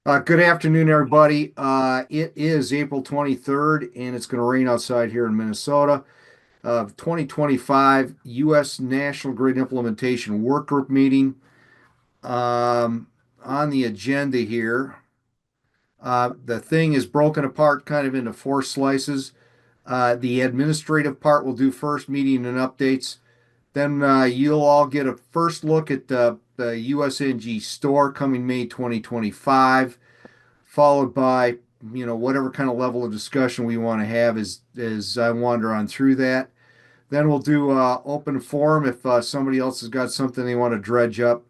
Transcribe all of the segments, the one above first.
Good afternoon, everybody. It is April 23rd, and it's going to rain outside here in Minnesota. 2025 U.S. National Grid Implementation Workgroup meeting. On the agenda here, the thing is broken apart kind of into four slices. The administrative part will do first, meeting and updates. Then you'll all get a first look at the USNG Store coming May 2025, followed by whatever kind of level of discussion we want to have as I wander on through that. Then we'll do open forum if somebody else has got something they want to dredge up,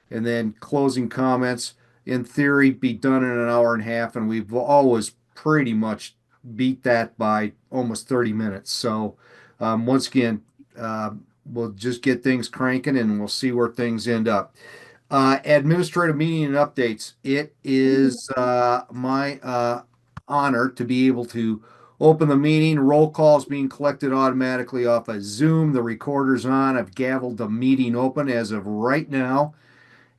and then closing comments. In theory, be done in an hour and a half, and we've always pretty much beat that by almost 30 minutes. So once again, uh, we'll just get things cranking, and we'll see where things end up. Administrative meeting and updates. It is my honor to be able to open the meeting. Roll calls being collected automatically off of Zoom. The recorder's on. I've gavelled the meeting open as of right now.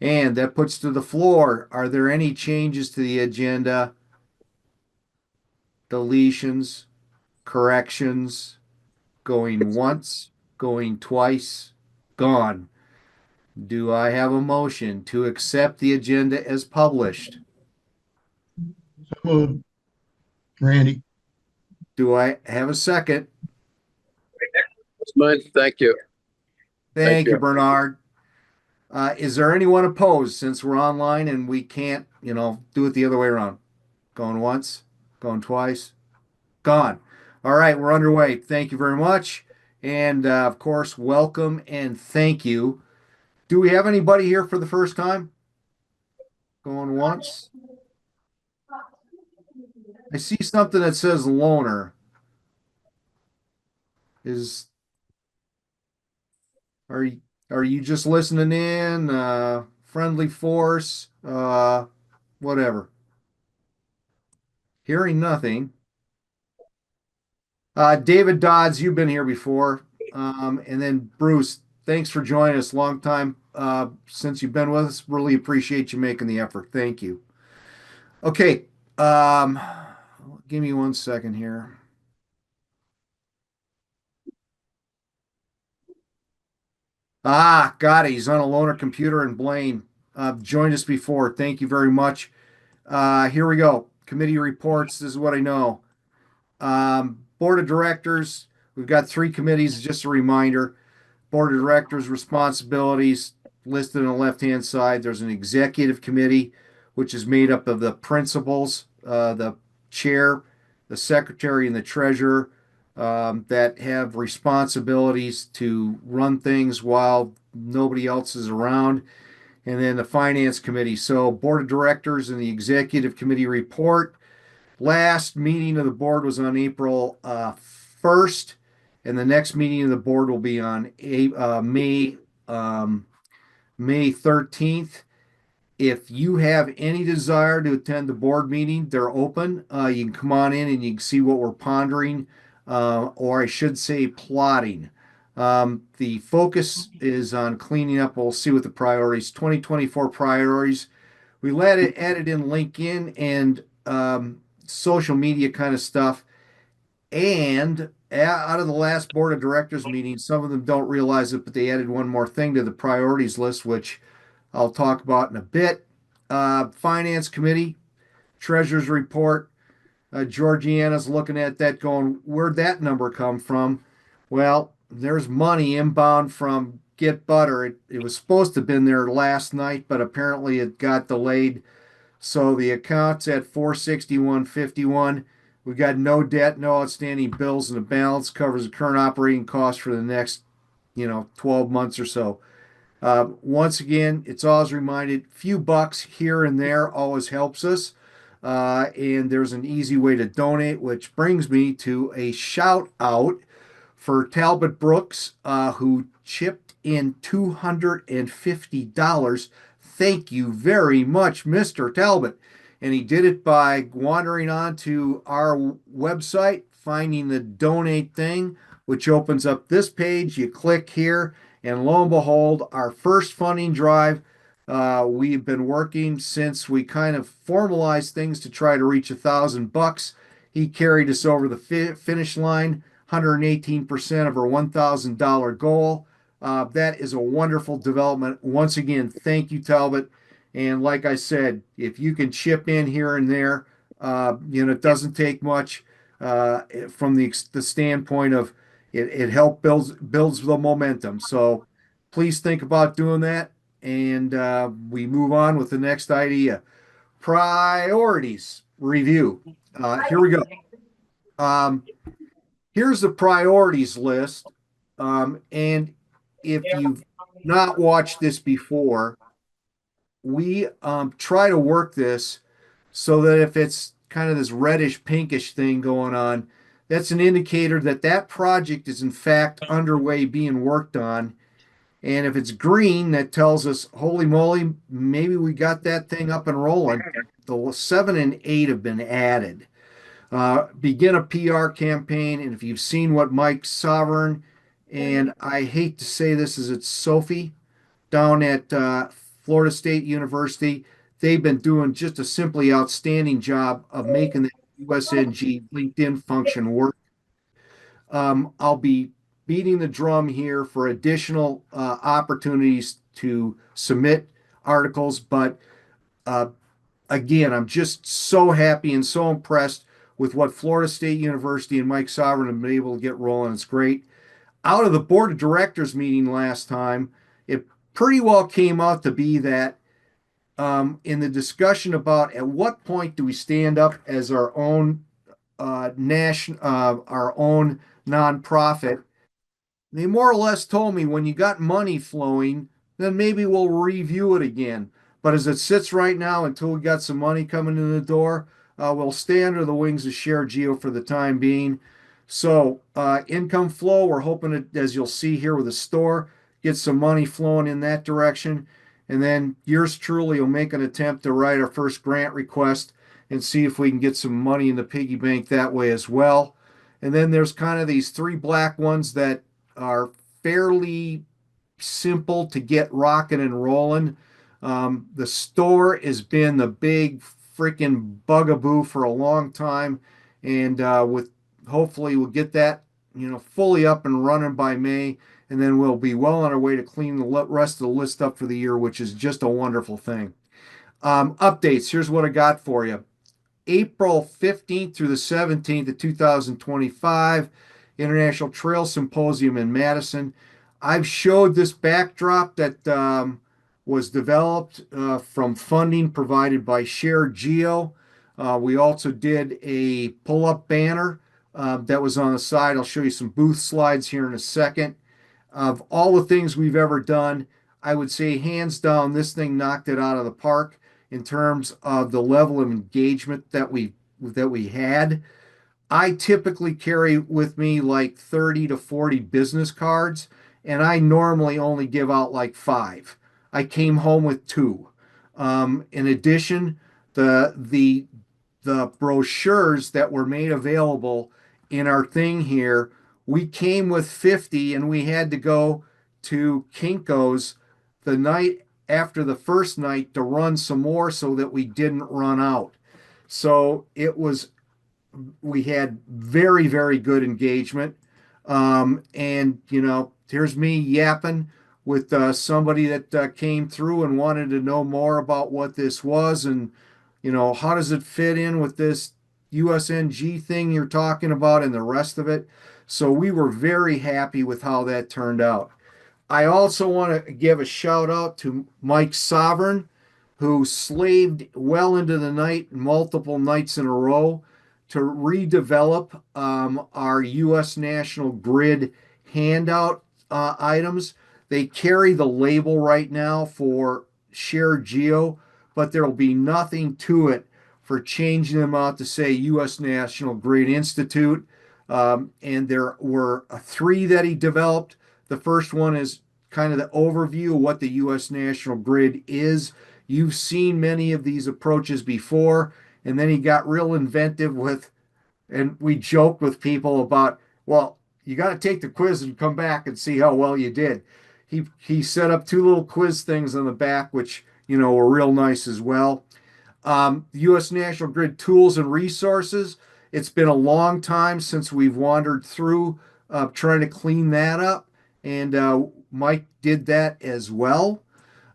And that puts to the floor. Are there any changes to the agenda? Deletions, corrections, going once, going twice, gone. Do I have a motion to accept the agenda as published? So moved, Randy. Do I have a second? That's mine. Thank you. Thank Thank you, you. Bernard. Is there anyone opposed since we're online and we can't, do it the other way around? Going once, going twice, gone. All right, we're underway. Thank you very much. And of course, welcome and thank you. Do we have anybody here for the first time? Going once? I see something that says loner. Is are you are you just listening in? Friendly force? Whatever. Hearing nothing. David Dodds, you've been here before. And then Bruce, thanks for joining us. Long time since you've been with us. Really appreciate you making the effort. Thank you. Okay. Um, Give me 1 second here. Got it. He's on a loaner computer in Blaine. Joined us before. Thank you very much. Here we go. Committee reports. This is what I know. Board of Directors. We've got three committees. Just a reminder. Board of Directors responsibilities listed on the left-hand side. There's an executive committee, which is made up of the principals, the chair, the secretary, and the treasurer that have responsibilities to run things while nobody else is around. And then the finance committee. So, board of directors and the executive committee report. Last meeting of the board was on April 1st, and the next meeting of the board will be on May 13th. If you have any desire to attend the board meeting, they're open. You can come on in and you can see what we're pondering, or I should say, plotting. The focus is on cleaning up. We'll see what the priorities, 2024 priorities. We let it added in LinkedIn and social media kind of stuff. And out of the last board of directors meeting, some of them don't realize it, but they added one more thing to the priorities list, which I'll talk about in a bit. Finance committee, treasurer's report. Georgiana's looking at that going, where'd that number come from? Well, there's money inbound from Get Butter. It was supposed to have been there last night, but apparently it got delayed. So the account's at 461.51. We got no debt, no outstanding bills, and the balance covers the current operating costs for the next, 12 months or so. Once again, it's always reminded, few bucks here and there always helps us. And there's an easy way to donate, which brings me to a shout out for Talbot Brooks, who chipped in $250. Thank you very much, Mr. Talbot. And he did it by wandering onto our website, finding the donate thing, which opens up this page. You click here, and lo and behold, our first funding drive We've been working since we kind of formalized things to try to reach $1,000. He carried us over the finish line, 118% of our $1,000 goal. That is a wonderful development. Once again, thank you, Talbot. And like I said, if you can chip in here and there, it doesn't take much from the standpoint of it help builds the momentum. So please think about doing that. And we move on with the next idea. Priorities review. Here we go. Um, Here's the priorities list. And if you've not watched this before, we try to work this so that if it's kind of this reddish pinkish thing going on, that's an indicator that that project is in fact underway being worked on. And if it's green, that tells us, holy moly, maybe we got that thing up and rolling. The 7 and 8 have been added. Begin a PR campaign. And if you've seen what Mike Sovereign, and I hate to say this, is it's Sophie down at Florida State University, they've been doing just a simply outstanding job of making the USNG LinkedIn function work. I'll be beating the drum here for additional opportunities to submit articles, but uh, again, I'm just so happy and so impressed with what Florida State University and Mike Sovereign have been able to get rolling. It's great. Out of the board of directors meeting last time, it pretty well came out to be that in the discussion about at what point do we stand up as our own nonprofit, they more or less told me when you got money flowing, then maybe we'll review it again. But as it sits right now, until we got some money coming in the door, we'll stay under the wings of Share Geo for the time being. So income flow, we're hoping to, as you'll see here with the store, get some money flowing in that direction. And then yours truly will make an attempt to write our first grant request and see if we can get some money in the piggy bank that way as well. And then there's kind of these three black ones that are fairly simple to get rocking and rolling. The store has been the big freaking bugaboo for a long time, and with hopefully we'll get that fully up and running by May, and then we'll be well on our way to clean the rest of the list up for the year, which is just a wonderful thing. Updates. Here's what I got for you. April 15th through the 17th of 2025, International Trail Symposium in Madison. I've showed this backdrop that was developed from funding provided by Share Geo. We also did a pull-up banner that was on the side. I'll show you some booth slides here in a second. Of all the things we've ever done, I would say hands down, this thing knocked it out of the park in terms of the level of engagement that we had. I typically carry with me like 30 to 40 business cards, and I normally only give out like 5. I came home with 2. In addition, the brochures that were made available in our thing here, we came with 50, and we had to go to Kinko's the night after the first night to run some more so that we didn't run out. So we had very, very good engagement. And, here's me yapping with somebody that came through and wanted to know more about what this was and, how does it fit in with this USNG thing you're talking about and the rest of it. So we were very happy with how that turned out. I also want to give a shout out to Mike Sovereign, who slaved well into the night, multiple nights in a row, to redevelop our U.S. National Grid handout items. They carry the label right now for Share Geo, but there will be nothing to it for changing them out to say U.S. National Grid Institute. And there were 3 that he developed. The first one is kind of the overview of what the U.S. National Grid is. You've seen many of these approaches before. And then he got real inventive and we joked with people about, well, you got to take the quiz and come back and see how well you did. He set up 2 little quiz things on the back, which were real nice as well. U.S. National Grid tools and resources. It's been a long time since we've wandered through trying to clean that up, and Mike did that as well.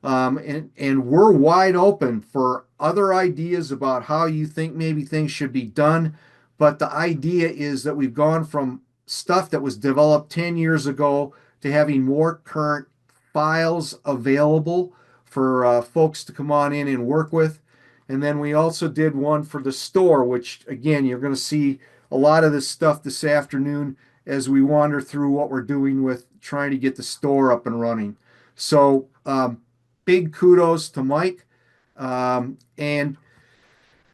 And we're wide open for other ideas about how you think maybe things should be done. But the idea is that we've gone from stuff that was developed 10 years ago to having more current files available for folks to come on in and work with. And then we also did one for the store, which again, you're going to see a lot of this stuff this afternoon as we wander through what we're doing with trying to get the store up and running. So, big kudos to Mike. And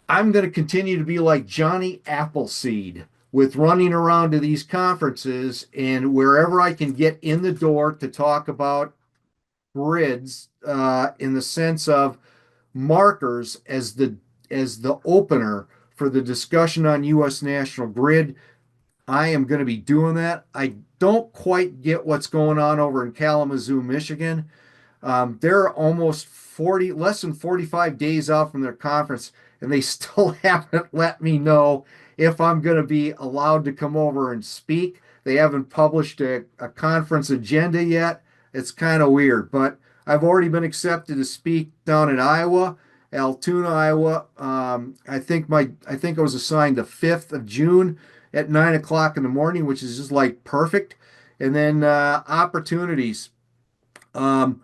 I'm going to continue to be like Johnny Appleseed with running around to these conferences and wherever I can get in the door to talk about grids in the sense of markers as the opener for the discussion on U.S. National Grid. I am going to be doing that. I don't quite get what's going on over in Kalamazoo, Michigan. They're almost less than 45 days out from their conference, and they still haven't let me know if I'm going to be allowed to come over and speak. They haven't published a conference agenda yet. It's kind of weird, but I've already been accepted to speak down in Iowa, Altoona, Iowa. I think I was assigned the 5th of June at 9 o'clock in the morning, which is just like perfect. And then opportunities. Um,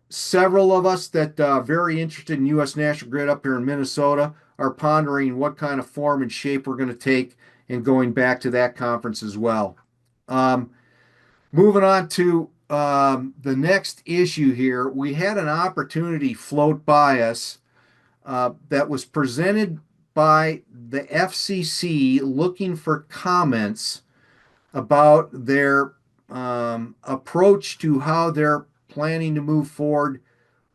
Several of us that very interested in U.S. National Grid up here in Minnesota are pondering what kind of form and shape we're going to take and going back to that conference as well. Um, Moving on to the next issue here, we had an opportunity float by us that was presented by the FCC looking for comments about their approach to how they're planning to move forward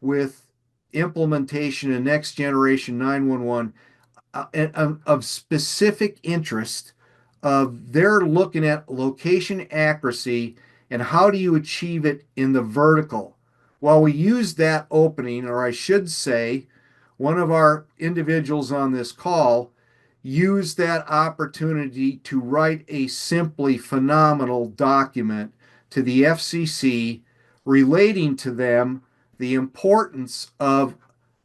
with implementation of next generation 911 of specific interest of they're looking at location accuracy and how do you achieve it in the vertical. Well, we used that opening, or I should say, one of our individuals on this call used that opportunity to write a simply phenomenal document to the FCC relating to them the importance of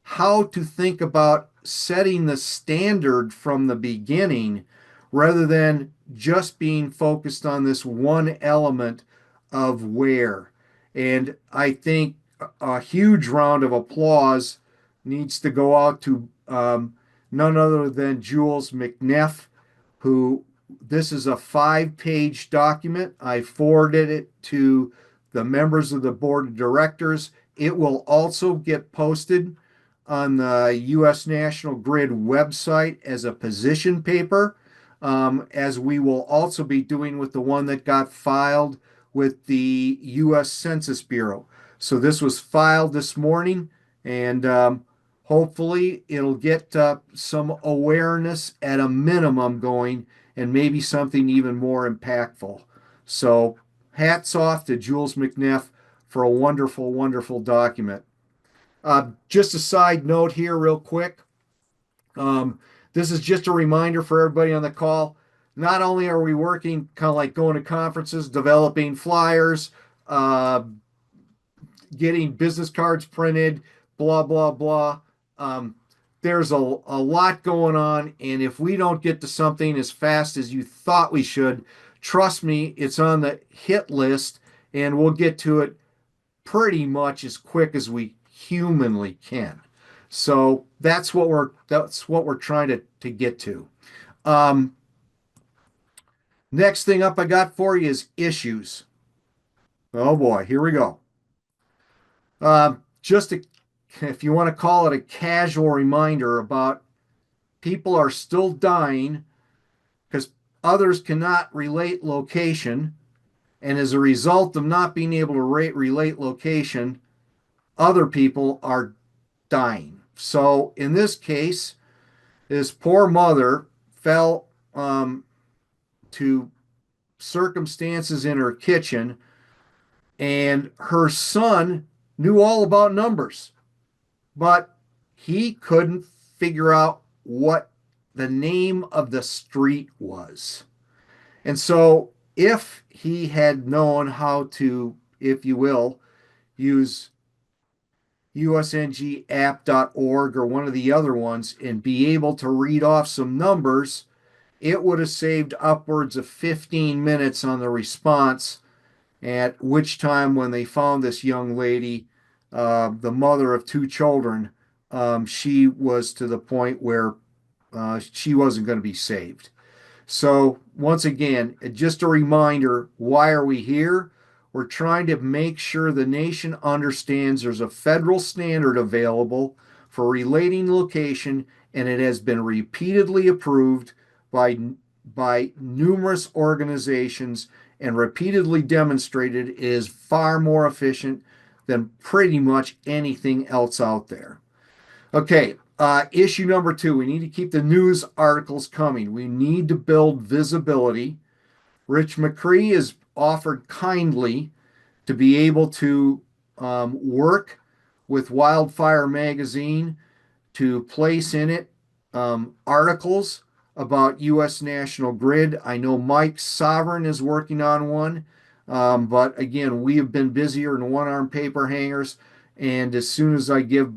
how to think about setting the standard from the beginning rather than just being focused on this one element of where. And I think a huge round of applause needs to go out to none other than Jules McNeff, who this is a 5-page document. I forwarded it to the members of the board of directors. It will also get posted on the U.S. National Grid website as a position paper, as we will also be doing with the one that got filed with the U.S. Census Bureau. So this was filed this morning, and hopefully it'll get some awareness at a minimum going and maybe something even more impactful. So hats off to Jules McNeff for a wonderful, wonderful document. Just a side note here, real quick. Um, this is just a reminder for everybody on the call. Not only are we working kind of like going to conferences, developing flyers, getting business cards printed, blah, blah, blah. Um, there's a lot going on. And if we don't get to something as fast as you thought we should, trust me, it's on the hit list and we'll get to it pretty much as quick as we humanly can. So that's what we're trying to get to. Um, Next thing up I got for you is issues. Oh boy, here we go. Just if you want to call it a casual reminder about people are still dying because others cannot relate location, and as a result of not being able to relate location, other people are dying. So in this case, this poor mother fell to circumstances in her kitchen, and her son knew all about numbers, but he couldn't figure out what the name of the street was. And so, if he had known how to, if you will, use usngapp.org or one of the other ones and be able to read off some numbers, it would have saved upwards of 15 minutes on the response. At which time, when they found this young lady, the mother of two children, she was to the point where she wasn't going to be saved. So, once again, just a reminder, why are we here? We're trying to make sure the nation understands there's a federal standard available for relating location, and it has been repeatedly approved by, by numerous organizations and repeatedly demonstrated it is far more efficient than pretty much anything else out there. Okay, issue number 2, we need to keep the news articles coming. We need to build visibility. Rich McCree is offered kindly to be able to work with Wildfire Magazine to place in it articles about U.S. National Grid. I know Mike Sovereign is working on one, but again, we have been busier than one-armed paper hangers, and as soon as I give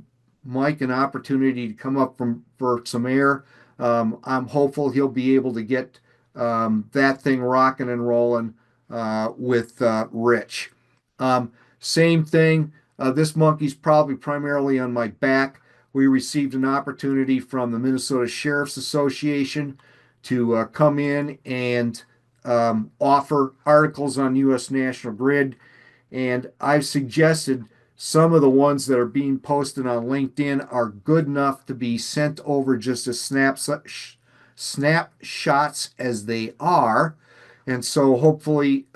Mike an opportunity to come up for some air, I'm hopeful he'll be able to get that thing rocking and rolling with Rich. Same thing. This monkey's probably primarily on my back. We received an opportunity from the Minnesota Sheriff's Association to come in and offer articles on U.S. National Grid. And I've suggested some of the ones that are being posted on LinkedIn are good enough to be sent over just as snapshots as they are. And so hopefully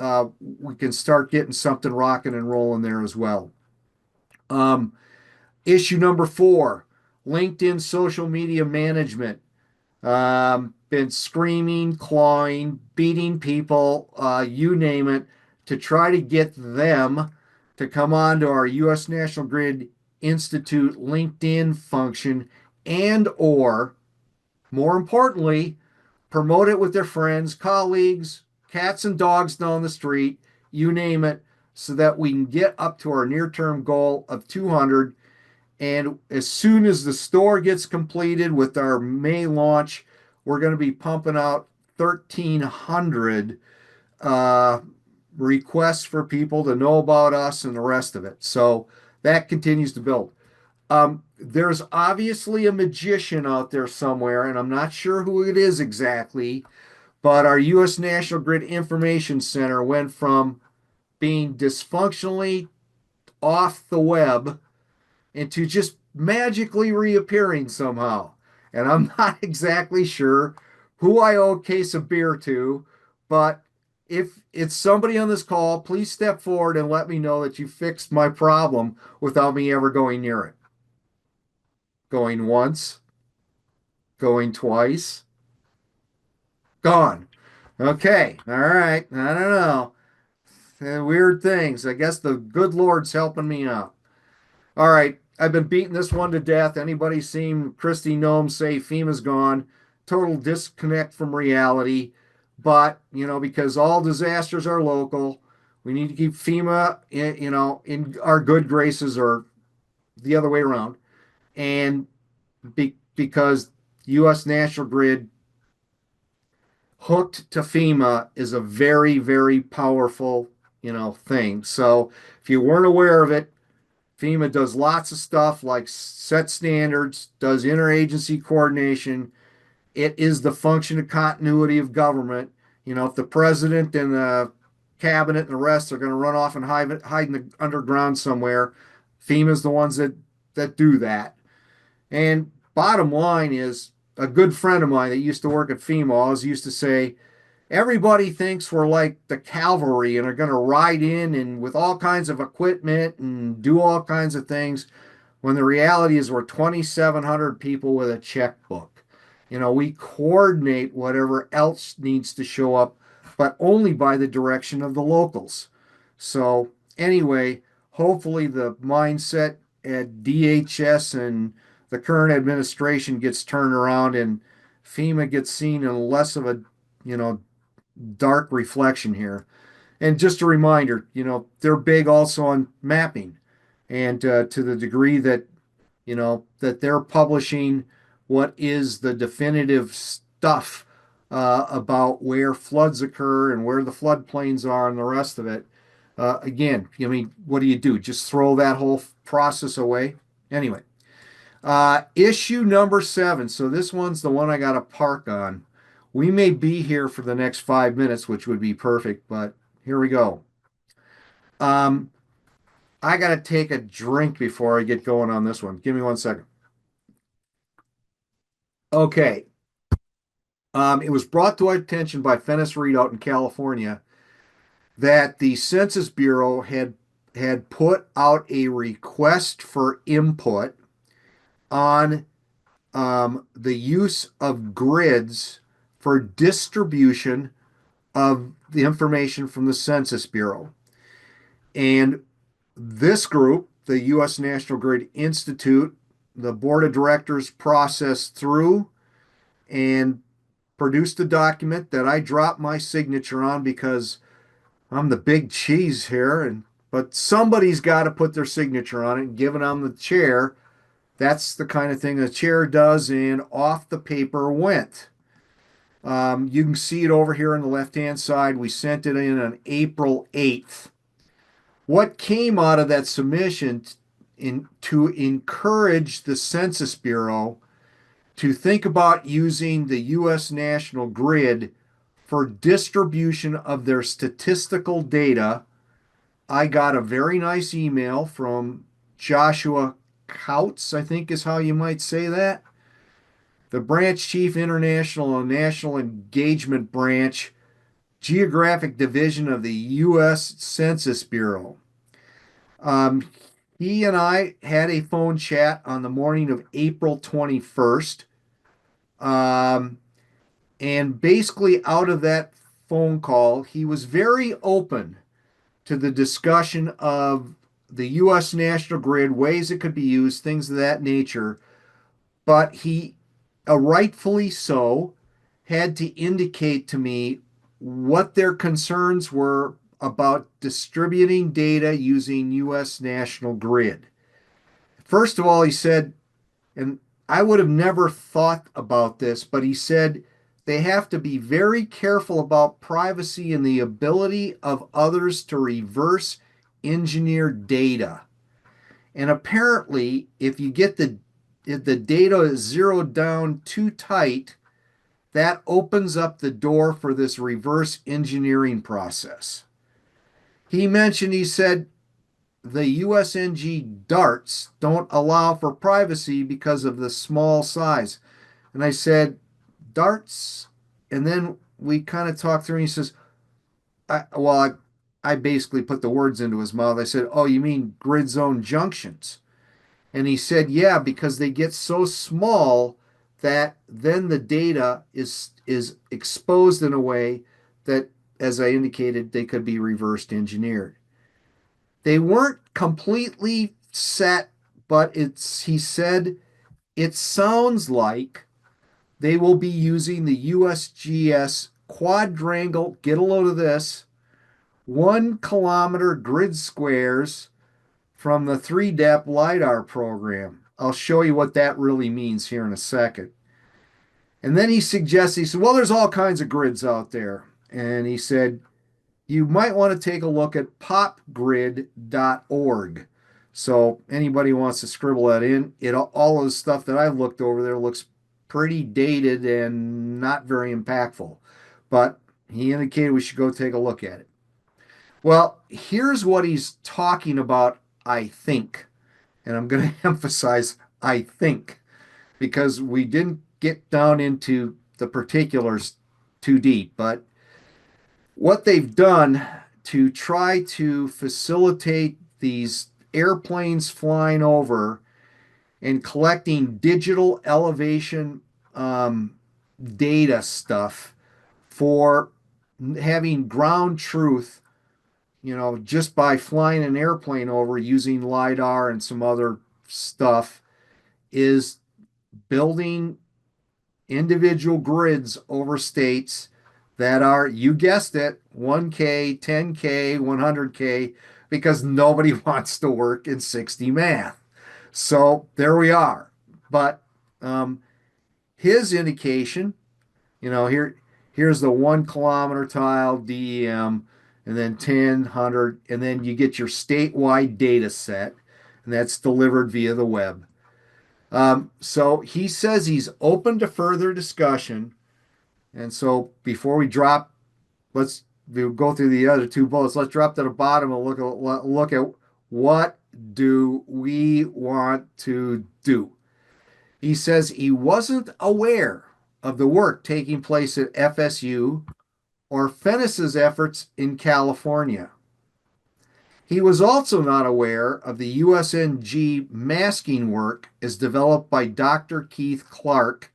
we can start getting something rocking and rolling there as well. Issue number 4, LinkedIn social media management. Been screaming, clawing, beating people, you name it, to try to get them to come on to our U.S. National Grid Institute LinkedIn function, and or more importantly, promote it with their friends, colleagues, cats and dogs down the street, you name it, so that we can get up to our near-term goal of 200. And as soon as the store gets completed with our May launch, we're going to be pumping out 1,300 requests for people to know about us and the rest of it. So that continues to build. There's obviously a magician out there somewhere, and I'm not sure who it is exactly, but our U.S. National Grid Information Center went from being dysfunctionally off the web into just magically reappearing somehow. And I'm not exactly sure who I owe a case of beer to, but if it's somebody on this call, please step forward and let me know that you fixed my problem without me ever going near it. Going once, going twice, gone. Okay, all right, I don't know. Weird things. I guess the good Lord's helping me out. All right, I've been beating this one to death. Anybody seen Christy Nome say FEMA's gone? Total disconnect from reality. But, because all disasters are local, we need to keep FEMA in our good graces, or the other way around. And because U.S. National Grid hooked to FEMA is a very, very powerful, thing. So if you weren't aware of it, FEMA does lots of stuff like set standards, does interagency coordination. It is the function of continuity of government. If the president and the cabinet and the rest are going to run off and hide in the underground somewhere, FEMA's the ones that do that. And bottom line is, a good friend of mine that used to work at FEMA always used to say, everybody thinks we're like the cavalry and are going to ride in and with all kinds of equipment and do all kinds of things, when the reality is we're 2,700 people with a checkbook. We coordinate whatever else needs to show up, but only by the direction of the locals. So anyway, hopefully the mindset at DHS and the current administration gets turned around and FEMA gets seen in less of a, you know, dark reflection here. And just a reminder, they're big also on mapping, and to the degree that that they're publishing what is the definitive stuff about where floods occur and where the floodplains are and the rest of it. Again, I mean, what do? Just throw that whole process away? Anyway, issue number 7. So this one's the one I got to park on. We may be here for the next 5 minutes, which would be perfect, but here we go. Um, I got to take a drink before I get going on this one. Give me 1 second. Okay. It was brought to our attention by Fennis Reed out in California that the Census Bureau had put out a request for input on the use of grids for distribution of the information from the Census Bureau. And this group, the U.S. National Grid Institute, the board of directors processed through and produced a document that I dropped my signature on because I'm the big cheese here, but somebody's got to put their signature on it. And given I'm the chair, that's the kind of thing the chair does, and off the paper went. You can see it over here on the left-hand side. We sent it in on April 8th. What came out of that submission to encourage the Census Bureau to think about using the U.S. National Grid for distribution of their statistical data, I got a very nice email from Joshua Kautz, I think is how you might say that, the branch chief, international and national engagement branch, geographic division of the U.S. Census Bureau. He and I had a phone chat on the morning of April 21st. And basically, out of that phone call, he was very open to the discussion of the U.S. National Grid, ways it could be used, things of that nature. But he, rightfully so, had to indicate to me what their concerns were about distributing data using U.S. National Grid. First of all, he said, and I would have never thought about this, but he said they have to be very careful about privacy and the ability of others to reverse engineer data. And apparently, if you get if the data is zeroed down too tight, that opens up the door for this reverse engineering process. He said the USNG darts don't allow for privacy because of the small size. And I said, darts? And then we kind of talked through, and he says, I basically put the words into his mouth. I said, oh, you mean grid zone junctions? And he said, yeah, because they get so small that then the data is exposed in a way that, as I indicated, they could be reversed engineered. They weren't completely set, but he said, it sounds like they will be using the USGS quadrangle, get a load of this, 1 kilometer grid squares from the 3DEP LiDAR program. I'll show you what that really means here in a second. And then he said, well, there's all kinds of grids out there. And he said, you might want to take a look at popgrid.org. So anybody wants to scribble that in, all of the stuff that I looked over there looks pretty dated and not very impactful. But he indicated we should go take a look at it. Well, here's what he's talking about, I think. And I'm going to emphasize I think, because we didn't get down into the particulars too deep. But what they've done to try to facilitate these airplanes flying over and collecting digital elevation data stuff for having ground truth, just by flying an airplane over using LiDAR and some other stuff is building individual grids over states that are, you guessed it, 1K, 10K, 100K, because nobody wants to work in 60 math. So there we are. But um, his indication, here's the 1 kilometer tile DEM, and then 10, 100, and then you get your statewide data set, and that's delivered via the web. So he says he's open to further discussion. And so before we drop, we'll go through the other two bullets. Let's drop to the bottom and look at what do we want to do. He says he wasn't aware of the work taking place at FSU or Fennis's efforts in California. He was also not aware of the USNG masking work as developed by Dr. Keith Clark,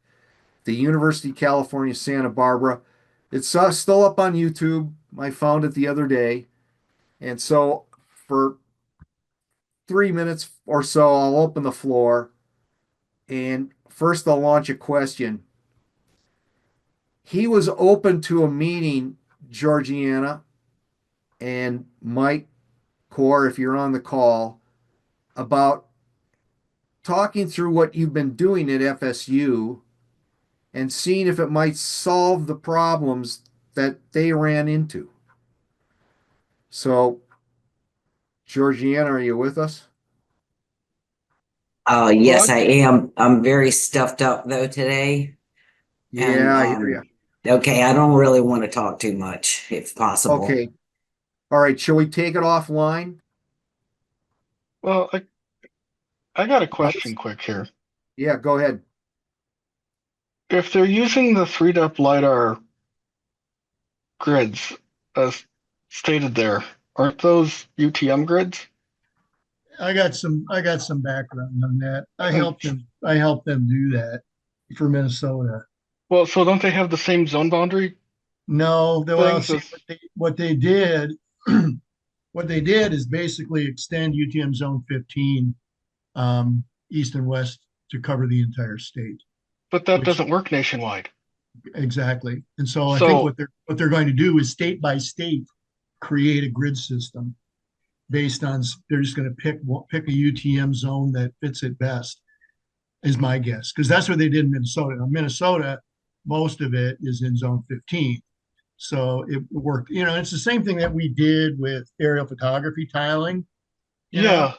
the University of California, Santa Barbara. It's still up on YouTube. I found it the other day. And so for 3 minutes or so, I'll open the floor. And first, I'll launch a question. He was open to a meeting, Georgiana and Mike Core, if you're on the call, about talking through what you've been doing at FSU and seeing if it might solve the problems that they ran into. So, Georgiana, are you with us? Yes, Well, I am. I'm very stuffed up though today. And Yeah, I hear you. okay, I don't really want to talk too much if possible. Okay. All right. Shall we take it offline? Well, I got a question quick here. Yeah, go ahead. If they're using the 3-depth LiDAR grids as stated there, aren't those UTM grids? I got some background on that. I Um, helped them do that for Minnesota. Well, so don't they have the same zone boundary No, well, things see as, what they did, what they did is basically extend UTM Zone 15 east and west to cover the entire state. but that Which doesn't work nationwide. exactly. And so I think So, what they're going to do is state by state create a grid system based on they're just going to pick a UTM zone that fits it best, is my guess, because that's what they did in Minnesota. Now, Minnesota, most of it is in Zone 15. So it worked. It's the same thing that we did with aerial photography tiling, you know,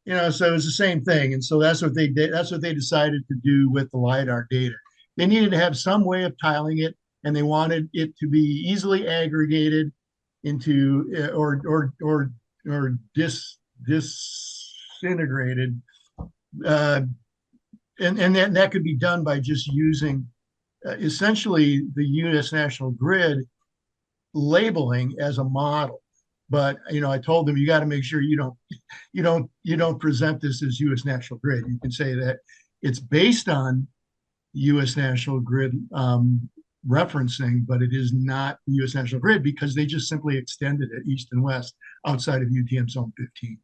yeah, so it was the same thing. And so that's what they did. That's what they decided to do with the LiDAR data. They needed to have some way of tiling it, and they wanted it to be easily aggregated into or disintegrated. And that could be done by just using essentially the U.S. National Grid labeling as a model. But I told them you got to make sure you don't present this as U.S. National Grid. You can say that it's based on U.S. National Grid referencing, but it is not the U.S. National Grid because they just simply extended it east and west outside of UTM Zone 15.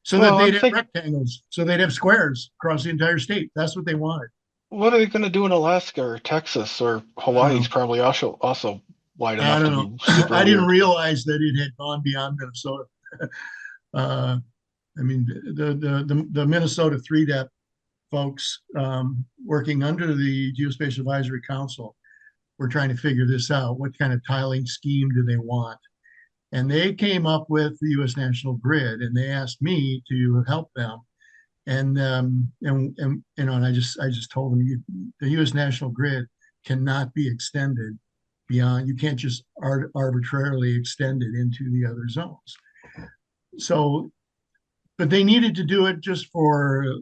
So that well, they'd have rectangles, so they'd have squares across the entire state. That's what they wanted. what are they going to do in Alaska or Texas or Hawaii's probably also wide I enough don't to know. be super I didn't weird. realize that it had gone beyond Minnesota. uh, I mean, the Minnesota 3-depth folks working under the Geospatial Advisory Council were trying to figure this out. What kind of tiling scheme do they want? And they came up with the U.S. National Grid, and they asked me to help them. And I just told them the U.S. National Grid cannot be extended beyond. You can't just arbitrarily extend it into the other zones. So, but they needed to do it just for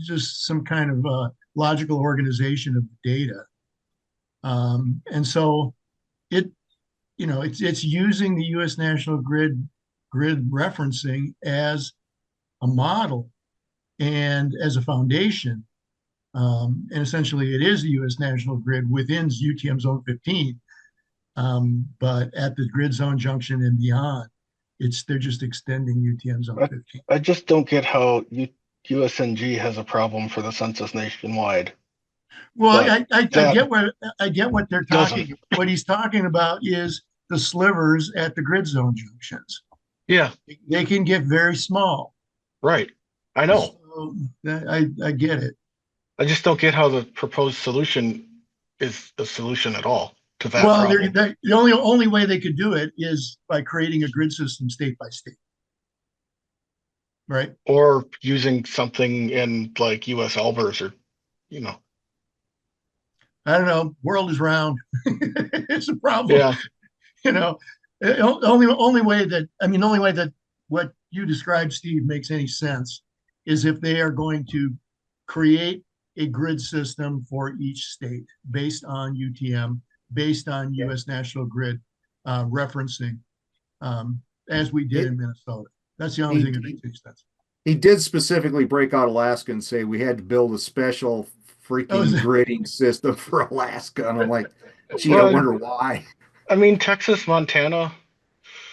just some kind of logical organization of data. And so it's using the U.S. National Grid referencing as a model and as a foundation. And essentially, it is the U.S. National Grid within UTM Zone 15, but at the grid zone junction and beyond, they're just extending UTM Zone 15. I just don't get how USNG has a problem for the census nationwide. Well, But I that get what they're doesn't. talking. What he's talking about is the slivers at the grid zone junctions. Yeah, They can get very small. right. I know. So I get it. I just don't get how the proposed solution is a solution at all to that Well, problem. the only way they could do it is by creating a grid system state by state, right? Or using something in like US Albers or, you know. I don't know. World is round. It's a problem. Yeah. You know, only way that the only way that what you described, Steve, makes any sense is if they are going to create a grid system for each state based on UTM, based on US National Grid referencing, as we did It, in Minnesota. That's the only he, thing that he makes any sense. he did specifically break out Alaska and say we had to build a special Oh, is freaking it? gridding system for Alaska. And I'm like, gee, I Well, wonder why. I mean, Texas, Montana.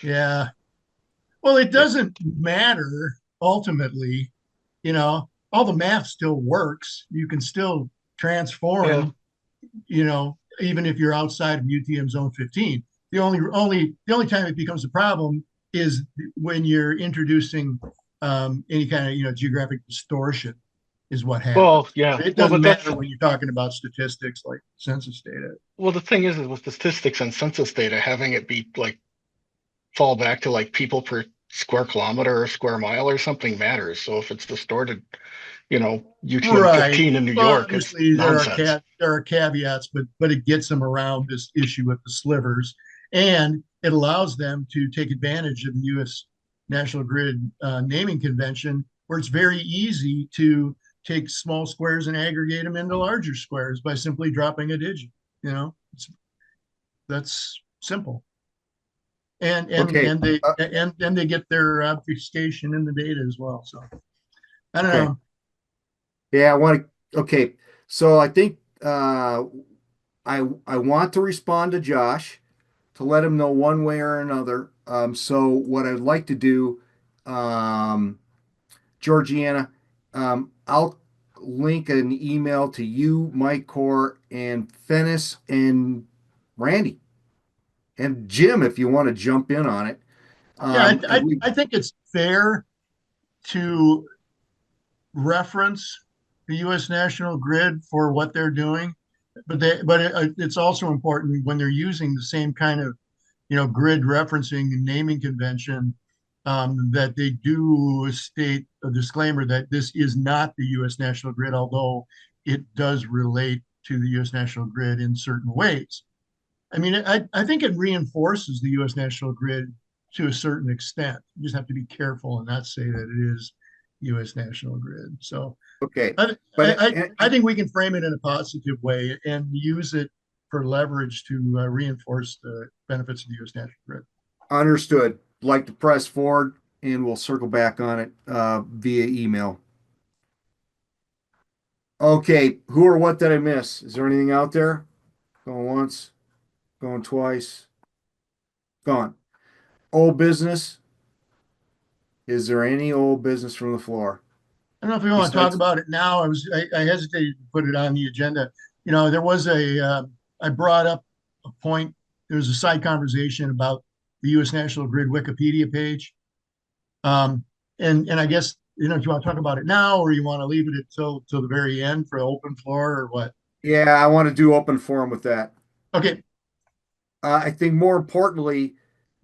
Yeah. Well, it Yeah. doesn't matter ultimately. All the math still works. You can still Yeah. transform, even if you're outside of UTM zone 15. The only time it becomes a problem is when you're introducing any kind of, geographic distortion is what happens. Well, yeah. It Well, doesn't but matter when you're talking about statistics like census data. well, the thing is with statistics and census data, having it be like fall back to like people per square kilometer or square mile or something matters. So if it's distorted, UTM Right. 15 in New Well, York, it's obviously nonsense. there are caveats, but it gets them around this issue with the slivers, and it allows them to take advantage of the U.S. National Grid naming convention, where it's very easy to take small squares and aggregate them into larger squares by simply dropping a digit. That's simple, Okay. and they get their obfuscation in the data as well. So I don't Okay. know. Yeah, I want to. Okay, so I think I want to respond to Josh to let him know one way or another. So what I'd like to do, Georgiana, I'll link an email to you, Mike Core, and Fennis and Randy and Jim if you want to jump in on it. Yeah, Because we I think it's fair to reference the U.S. National Grid for what they're doing, but it's also important when they're using the same kind of grid referencing and naming convention, that they do state a disclaimer that this is not the U.S. National Grid, although it does relate to the U.S. National Grid in certain ways. I mean, I think it reinforces the U.S. National Grid to a certain extent. You just have to be careful and not say that it is U.S. National Grid. So okay, I, but I think we can frame it in a positive way and use it for leverage to reinforce the benefits of the U.S. National Grid. understood. Like to press forward, and we'll circle back on it via email. Okay, who or what did I miss? Is there anything out there? Going once, going twice, gone. Old business. Is there any old business from the floor? I don't know if we want to talk Besides, about it now. I hesitated to put it on the agenda. There was I brought up a point. There was a side conversation about the U.S. National Grid Wikipedia page. Um, and I guess, do you want to talk about it now or you want to leave it till the very end for open floor or what? yeah, I want to do open forum with that. Okay. I think more importantly,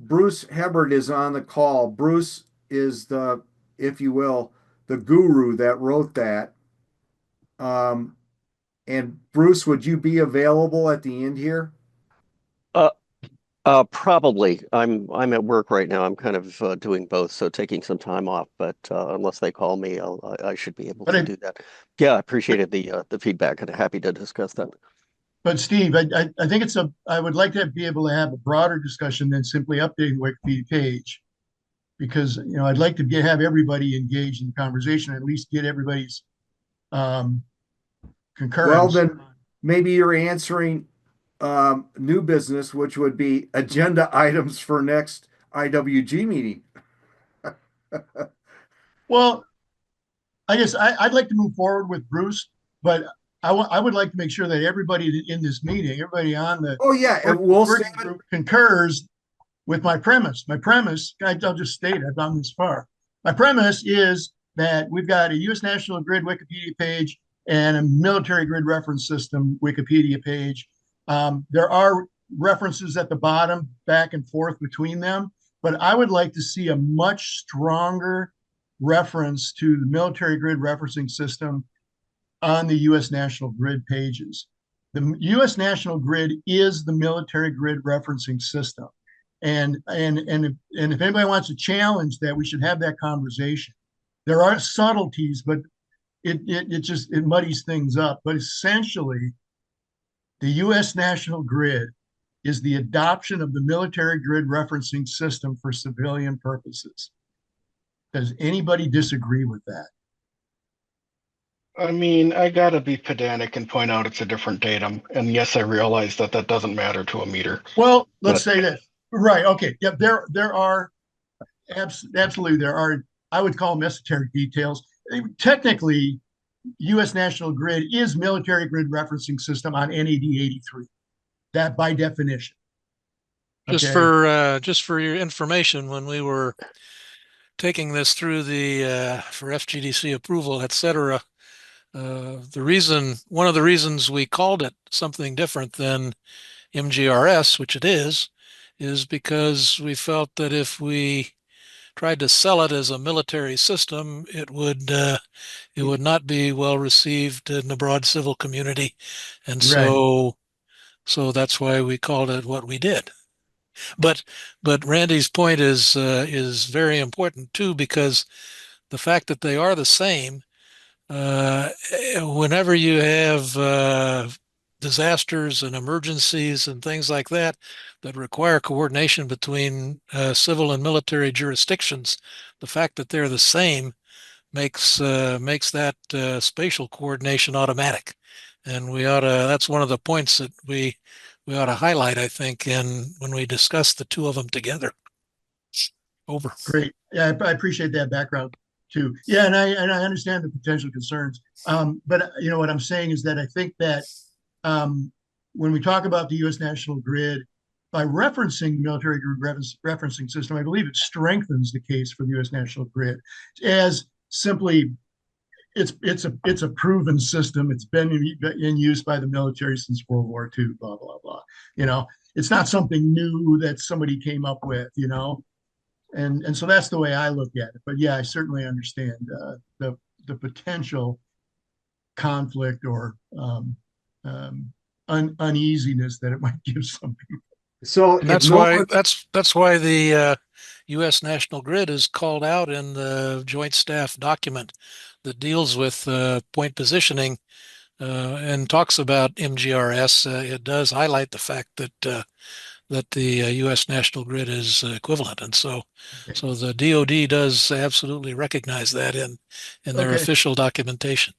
Bruce Hebert is on the call. Bruce is the, if you will, the guru that wrote that. Um, and Bruce, would you be available at the end here? Uh, probably. I'm at work right now. I'm kind of doing both, so taking some time off. But unless they call me, I should be able But to do that. Yeah, I appreciated the feedback and happy to discuss that. but Steve, I think I would like to be able to have a broader discussion than simply updating the Wikipedia page, because I'd like to have everybody engaged in the conversation, at least get everybody's um, Well, concurrence. then maybe you're answering new business, which would be agenda items for next IWG meeting. Well, I'd like to move forward with Bruce, but I would like to make sure that everybody in this meeting, everybody on the Oh yeah, and we'll save working it. group concurs with my premise. My premise, I'll just state it, I've gone this far. My premise is that we've got a U.S. National Grid Wikipedia page and a military grid reference system Wikipedia page. There are references at the bottom back and forth between them, but I would like to see a much stronger reference to the military grid referencing system on the U.S. National Grid pages. The U.S. National Grid is the military grid referencing system. And if anybody wants to challenge that, we should have that conversation. There are subtleties, but it muddies things up. But essentially, the U.S. National Grid is the adoption of the military grid referencing system for civilian purposes. Does anybody disagree with that? I mean, I gotta be pedantic and point out it's a different datum. And yes, I realize that that doesn't matter to a meter. Well, let's But say that. Right. Okay. Yep. There are absolutely there are. I would call them esoteric details. Technically, U.S. National Grid is military grid referencing system on NAD 83. That by definition. Okay. Just for your information, when we were taking this through the for FGDC approval, etc., one of the reasons we called it something different than MGRS, which it is because we felt that if we tried to sell it as a military system, it would not be well received in the broad civil community, and Right. so that's why we called it what we did. But Randy's point is very important too, because the fact that they are the same, whenever you have disasters and emergencies and things like that that require coordination between civil and military jurisdictions, the fact that they're the same makes that spatial coordination automatic. And that's one of the points that we ought to highlight, I think, when we discuss the two of them together. Over. Great. Yeah, I appreciate that background too. Yeah, and I understand the potential concerns. But you know what I'm saying is that I think that when we talk about the U.S. National Grid, by referencing the military grid referencing system, I believe it strengthens the case for the U.S. National Grid as simply it's a proven system. It's been in use by the military since World War II. Blah blah blah. You know, it's not something new that somebody came up with. You know, and so that's the way I look at it. But yeah, I certainly understand the potential conflict or uneasiness that it might give some people. So And if no one, that's why the U.S. National Grid is called out in the Joint Staff document that deals with point positioning and talks about MGRS. It does highlight the fact that the U.S. National Grid is equivalent, and so the DoD does absolutely recognize that in their Okay. official documentation.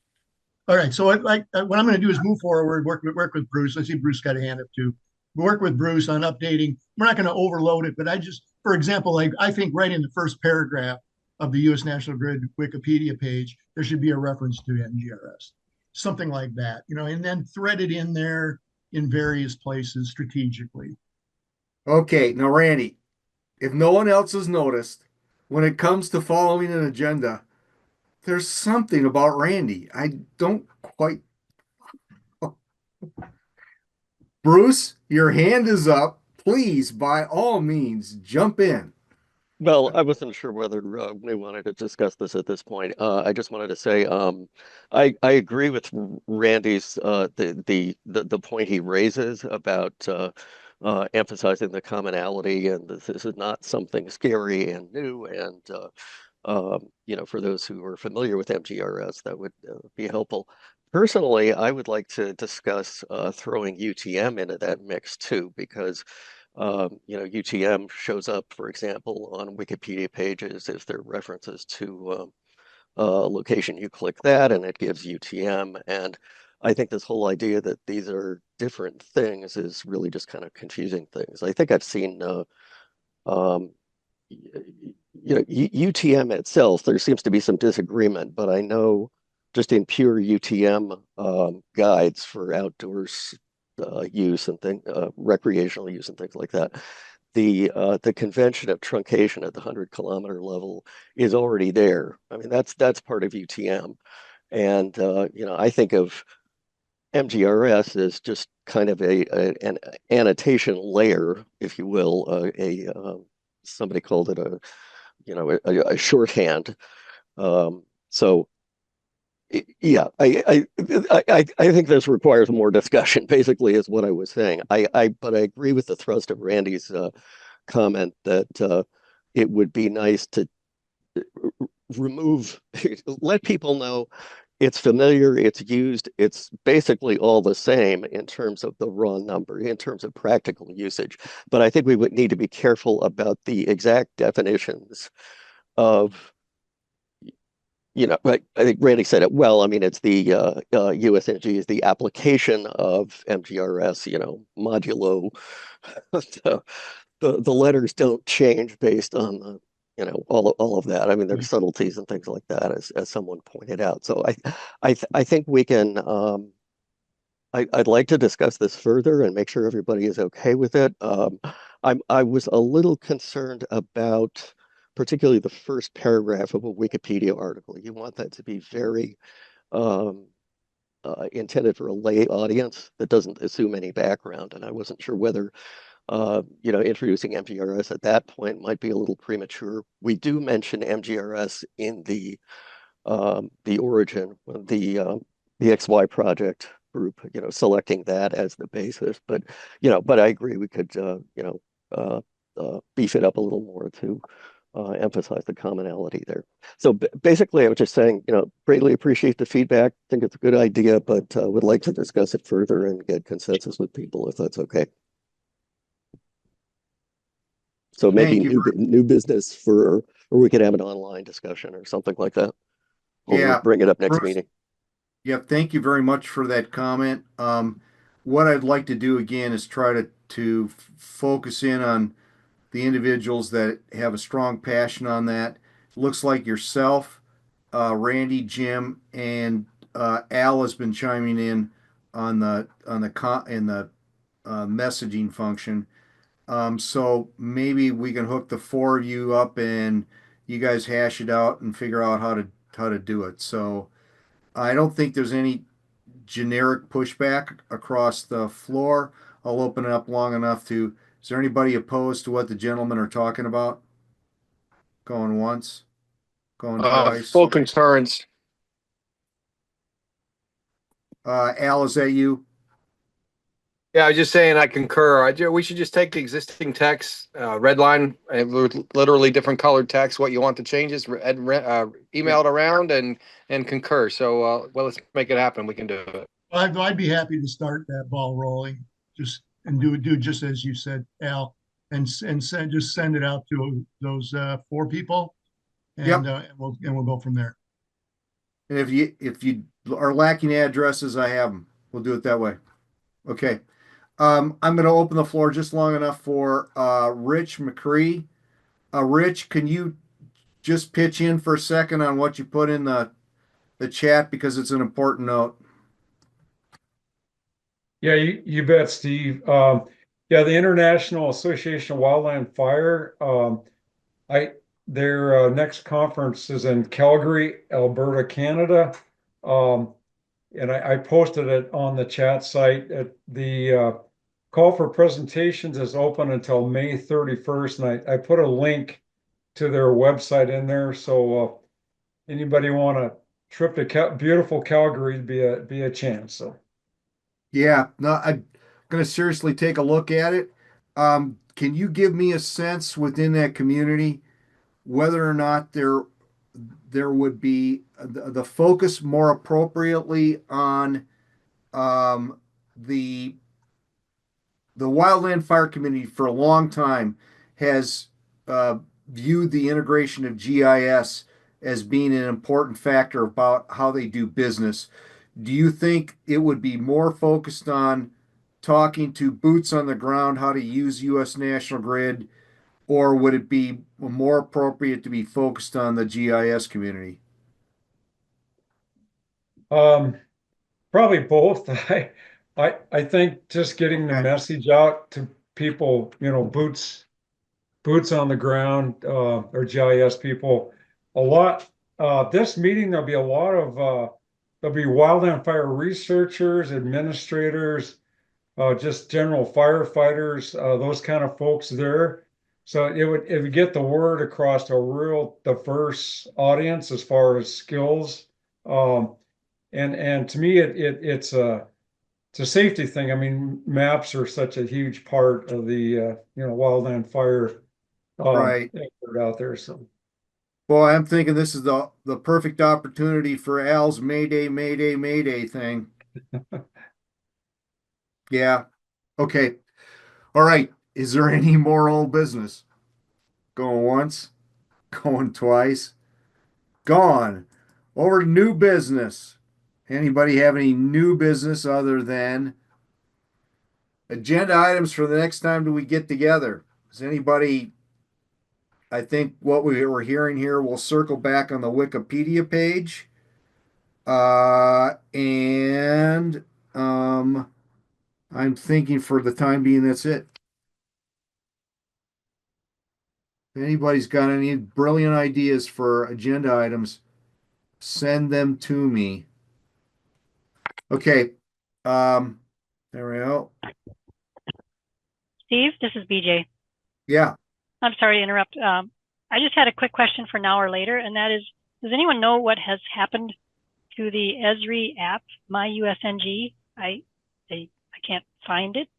All right. So what I'm going to do is move forward, work with Bruce. I see Bruce got a hand up too. Work with Bruce on updating. We're not going to overload it, but for example, like I think right in the first paragraph of the U.S. National Grid Wikipedia page, there should be a reference to MGRS, something like that, you know, and then thread it in there in various places strategically. okay, now Randy, if no one else has noticed, when it comes to following an agenda, there's something about Randy. I don't quite. Bruce, your hand is up. Please, by all means, jump in. Well, I wasn't sure whether we wanted to discuss this at this point. I just wanted to say I agree with Randy's the point he raises about emphasizing the commonality, and this is not something scary and new. And you know, for those who are familiar with MGRS, that would be helpful. Personally, I would like to discuss throwing UTM into that mix too, because you know, UTM shows up, for example, on Wikipedia pages if there are references to location. You click that and it gives UTM. And I think this whole idea that these are different things is really just kind of confusing things. I think I've seen um, UTM itself, there seems to be some disagreement, but I know just in pure UTM guides for outdoors use and recreational use and things like that, the convention of truncation at the 100-kilometer level is already there. I mean, that's part of UTM, and I think of MGRS is just kind of an annotation layer, if you will. Somebody called it a shorthand. So yeah, I think this requires more discussion. Basically, is what I was saying. But I agree with the thrust of Randy's comment that it would be nice to remove, let people know it's familiar, it's used, it's basically all the same in terms of the raw number, in terms of practical usage. But I think we would need to be careful about the exact definitions of, I think Randy said it well. I mean, it's the USNG is the application of MGRS, modulo. The letters don't change based on all of that. I mean, there's subtleties and things like that, as someone pointed out. So I think we can. I'd like to discuss this further and make sure everybody is okay with it. I was a little concerned about particularly the first paragraph of a Wikipedia article. You want that to be very um, intended for a lay audience that doesn't assume any background. And I wasn't sure whether introducing MGRS at that point might be a little premature. We do mention MGRS in the origin, the XY project group, selecting that as the basis. But I agree we could, beef it up a little more to emphasize the commonality there. So basically, I was just saying, greatly appreciate the feedback. Think it's a good idea, but would like to discuss it further and get consensus with people if that's okay. So maybe new business or we could have an online discussion or something like that. Or Yeah, bring it up next Bruce, meeting. yeah, thank you very much for that comment. What I'd like to do again is try to focus in on the individuals that have a strong passion on that. Looks like yourself, Randy, Jim, and Al has been chiming in on the messaging function. So maybe we can hook the four of you up and you guys hash it out and figure out how to do it. So I don't think there's any generic pushback across the floor. I'll open it up long enough to. Is there anybody opposed to what the gentlemen are talking about? Going once, going twice. Full concurrence. Al, is that you? Yeah, I was just saying I concur. We should just take the existing text, red line, literally different colored text, what you want to change is email it around and concur. So, well, let's make it happen. We can do it. I'd be happy to start that ball rolling, just and do just as you said, Al, and send it out to those four people, and Yep. we'll go from there. And if you are lacking addresses, I have them. We'll do it that way. Okay. I'm going to open the floor just long enough for Rich McCree. Rich, can you just pitch in for a second on what you put in the chat because it's an important note? Yeah, you bet, Steve. Yeah, the International Association of Wildland Fire. Their next conference is in Calgary, Alberta, Canada. And I posted it on the chat site. The call for presentations is open until May 31st, and I put a link to their website in there. So anybody want a trip to beautiful Calgary be a chance. So. Yeah, no, I'm going to seriously take a look at it. Can you give me a sense within that community whether or not there would be the focus more appropriately on um, the the wildland fire community for a long time has viewed the integration of GIS as being an important factor about how they do business. Do you think it would be more focused on talking to boots on the ground how to use US National Grid Or would it be more appropriate to be focused on the GIS community? Um, Probably both. I think just getting the Okay. message out to people, boots on the ground, or GIS people, a lot. This meeting, there'll be wildland fire researchers, administrators, just general firefighters, those kind of folks there. So it would get the word across to a real diverse audience as far as skills. Um, and to me, it's a safety thing. I mean, maps are such a huge part of the wildland fire Right. effort out there. So Boy, I'm thinking this is the perfect opportunity for Al's Mayday, Mayday, Mayday thing. Yeah. Okay. All right. Is there any more old business? Going once, going twice, gone. Over to new business. Anybody have any new business other than agenda items for the next time that we get together? Does anybody, I think what we were hearing here, we'll circle back on the Wikipedia page. And I'm thinking for the time being, that's it. If anybody's got any brilliant ideas for agenda items, send them to me. Okay. Um, there we go. Steve, this is BJ. Yeah. I'm sorry to interrupt. I just had a quick question for now or later, and that is, does anyone know what has happened to the ESRI app, My USNG? I can't find it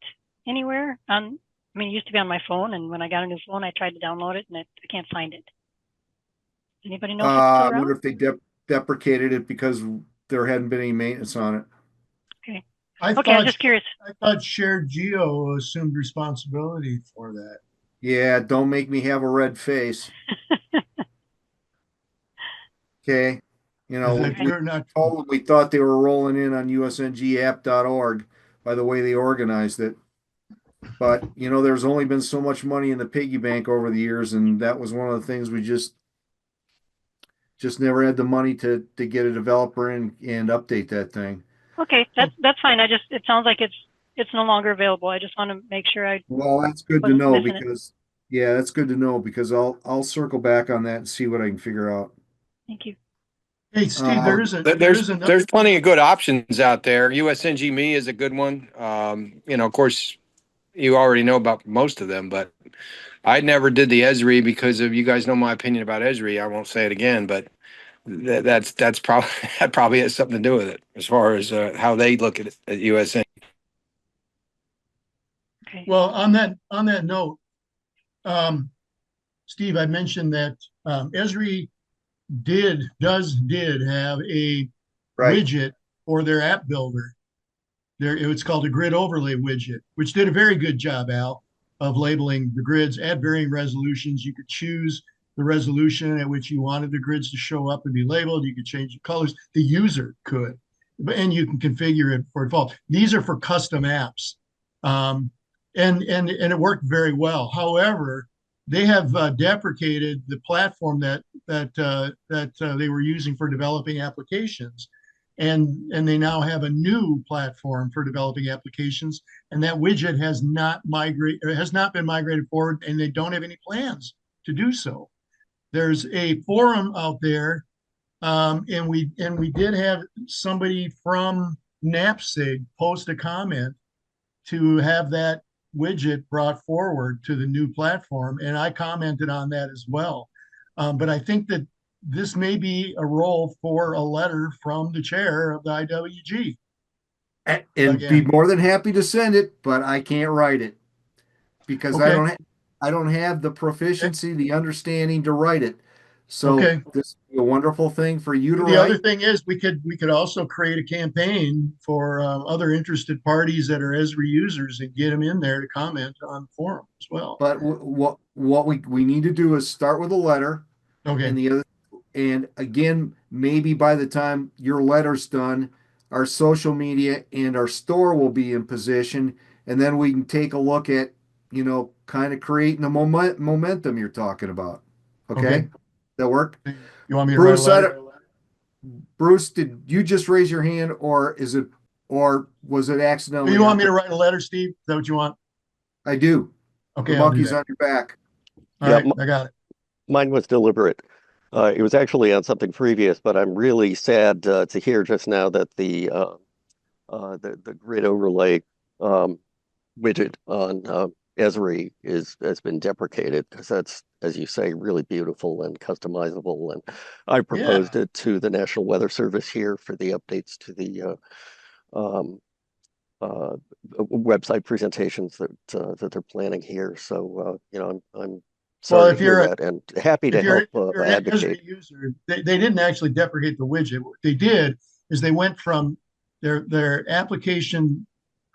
anywhere. I mean, it used to be on my phone, and when I got a new phone, I tried to download it, and I can't find it. Anybody know if it's still I wonder around? if they deprecated it because there hadn't been any maintenance on it. Okay. I Okay, I was thought just curious. I thought Shared Geo assumed responsibility for that. Yeah, don't make me have a red face. Okay. You Is know, that we true or not? told them we thought they were rolling in on usngapp.org by the way they organized it. But, there's only been so much money in the piggy bank over the years, and that was one of the things we just never had the money to get a developer in and update that thing. Okay, that's fine. It sounds like it's no longer available. I just want to make sure I Well, that's good to wasn't know missing it. because yeah, that's good to know because I'll circle back on that and see what I can figure out. Thank you. Hey, Steve, There's plenty of good options out there. USNG Me is a good one. Of course, you already know about most of them, but I never did the ESRI because of you guys know my opinion about ESRI. I won't say it again, but that's probably that probably has something to do with it as far as how they look at it at USN. Okay. Well, on that note, Steve, I mentioned that ESRI did have a Right. widget for their app builder. It's called a grid overlay widget, which did a very good job, Al, of labeling the grids at varying resolutions. You could choose the resolution at which you wanted the grids to show up and be labeled. You could change the colors. The user could, and you can configure it for default. These are for custom apps, and it worked very well. However, they have deprecated the platform that they were using for developing applications, and they now have a new platform for developing applications, and that widget has not been migrated forward, and they don't have any plans to do so. There's a forum out there, and we did have somebody from NAPSIG post a comment to have that widget brought forward to the new platform, and I commented on that as well. But I think that this may be a role for a letter from the chair of the IWG. And be more than happy to send it, but I can't write it because Okay. I don't have the proficiency, the understanding to write it. So Okay. this would be a wonderful thing for you to The other write. thing is we could also create a campaign for other interested parties that are ESRI users and get them in there to comment on the forum as well. But what we need to do is start with a letter, Okay. and again, maybe by the time your letter's done, our social media and our store will be in position, and then we can take a look at kind of creating the momentum you're talking about. Okay. Okay, that work? You want me to write a Bruce, letter? Bruce, did you just raise your hand, or was it accidentally? You want on me to write a letter, Steve? Is that what you want? I do. Okay, The I'll do monkey's that. on your back. All Yeah, right, I got it. mine was deliberate. It was actually on something previous, but I'm really sad to hear just now that the grid overlay widget on ESRI has been deprecated because that's, as you say, really beautiful and customizable. And I proposed Yeah. it to the National Weather Service here for the updates to the um, website presentations that they're planning here. So I'm Well, sorry to hear that, and happy to help if you're an advocate. Esri user, they didn't actually deprecate the widget. What they did is they went from their application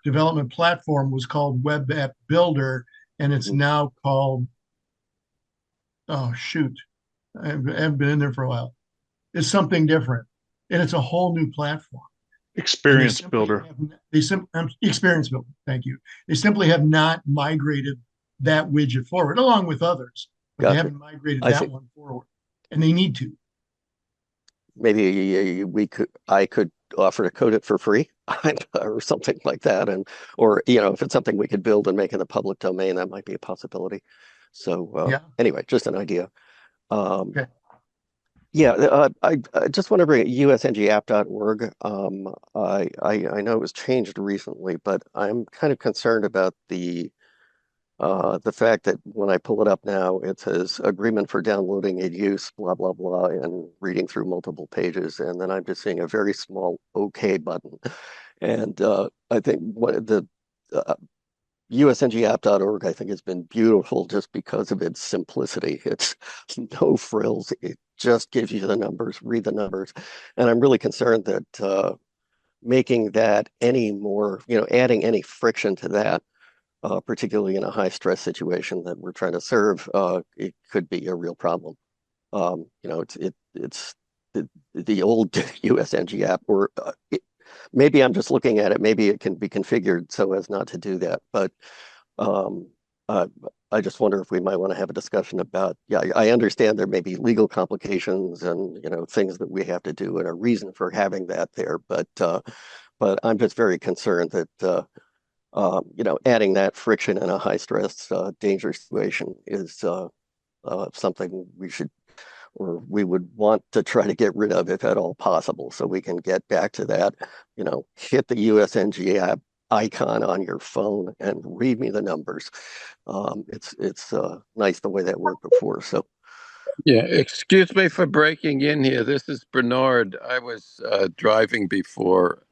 development platform was called Web App Builder, and it's Mhm. now called, oh shoot, I haven't been in there for a while. It's something different, and it's a whole new platform. And Experience builder. Experience builder. Thank you. They simply have not migrated that widget forward, along with others, but they Gotcha. haven't migrated I that see. one forward, and they need to. Maybe I could offer to code it for free or something like that. And, or, if it's something we could build and make in the public domain, that might be a possibility. So, Yeah. anyway, just an idea. Okay. Yeah, I just want to bring usngapp.org. I know it was changed recently, but I'm kind of concerned about the fact that when I pull it up now, it says agreement for downloading and use, blah, blah, blah, and reading through multiple pages. And then I'm just seeing a very small OK button. And I think the uh, USNGapp.org, I think, has been beautiful just because of its simplicity. It's no frills. It just gives you the numbers, read the numbers. And I'm really concerned that making that any more, adding any friction to that, particularly in a high stress situation that we're trying to serve, it could be a real problem. It's the old USNG app, or maybe I'm just looking at it. Maybe it can be configured so as not to do that. But um, uh, I just wonder if we might want to have a discussion about. Yeah, I understand there may be legal complications and things that we have to do and a reason for having that there. But I'm just very concerned that. Adding that friction in a high stress, dangerous situation is something we should, or we would want to try to get rid of if at all possible. So we can get back to that, hit the USNG app icon on your phone and read me the numbers. It's nice the way that worked before. So Yeah, excuse me for breaking in here. This is Bernard. I was driving before,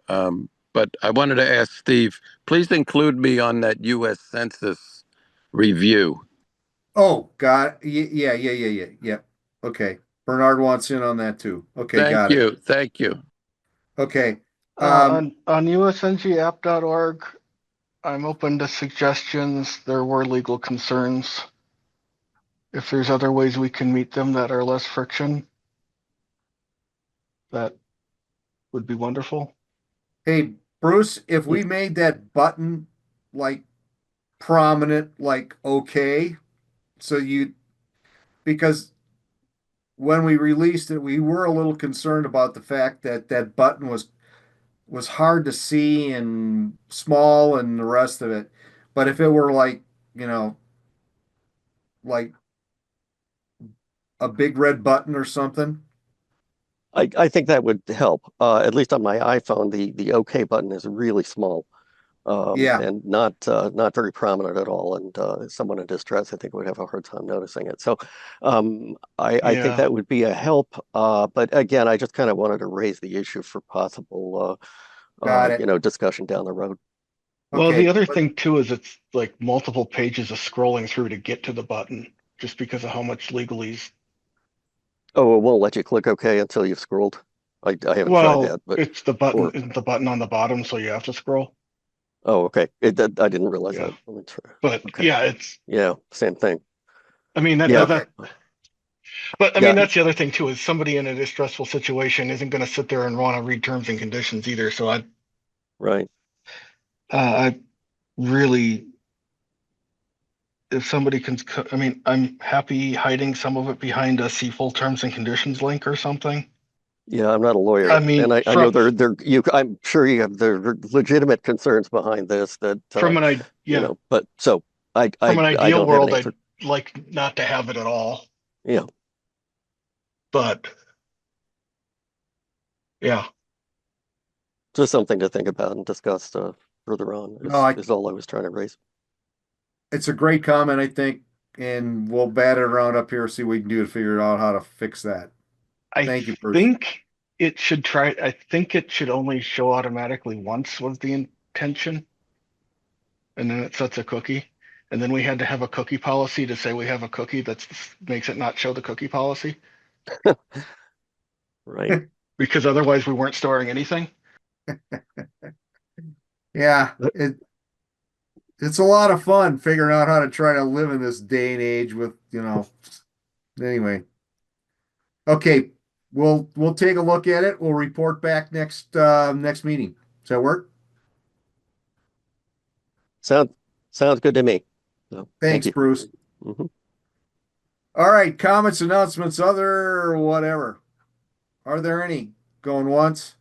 but I wanted to ask Steve, please include me on that U.S. Census review. Oh, got it. Yeah. Okay. Bernard wants in on that too. Okay, Thank got it. you. Thank you. Okay. On usngapp.org, I'm open to suggestions. There were legal concerns. If there's other ways we can meet them that are less friction, that would be wonderful. Hey, Bruce, if we made that button like prominent, like okay, so because when we released it, we were a little concerned about the fact that that button was hard to see and small and the rest of it. But if it were like, like a big red button or something, I think that would help. At least on my iPhone, the OK button is really small. yeah, And not very prominent at all. And someone in distress, I think, would have a hard time noticing it. So I think Yeah. that would be a help. But again, I just kind of wanted to raise the issue for possible, got it. discussion down the road. Well, the Okay, other thing too is it's like multiple pages of scrolling through to get to the button just because of how much legalese. Oh, it won't let you click OK until you've scrolled. I haven't tried Well, that, but it's the button, or isn't the button on the bottom, so you have to scroll. oh, okay. I didn't realize Yeah. that. Let me try. But Okay. yeah, it's, Yeah, same thing. I mean, Yeah. but I Yeah. mean, that's the other thing too, is somebody in a distressful situation isn't going to sit there and want to read terms and conditions either. So Right. I really if somebody can, I mean, I'm happy hiding some of it behind a see full terms and conditions link or something. Yeah, I'm not a lawyer, I mean, and I know I'm sure you have the legitimate concerns behind this that from an but so from an I ideal don't have an world, answer. I'd like not to have it at all. Yeah, But yeah, just something to think about and discuss further on No, is all I was trying to raise. it's a great comment, I think, and we'll bat it around up here, see what we can do to figure out how to fix that. I Thank you, Bruce. think I think it should only show automatically once was the intention. And then it sets a cookie. And then we had to have a cookie policy to say we have a cookie that makes it not show the cookie policy. Right. Because otherwise we weren't storing anything. Yeah, it's a lot of fun figuring out how to try to live in this day and age with, anyway. Okay, we'll take a look at it. We'll report back next meeting. Does that work? Sounds good to me. So, thank Thanks, you. Bruce. hmm All right, comments, announcements, other whatever. Are there any? Going once?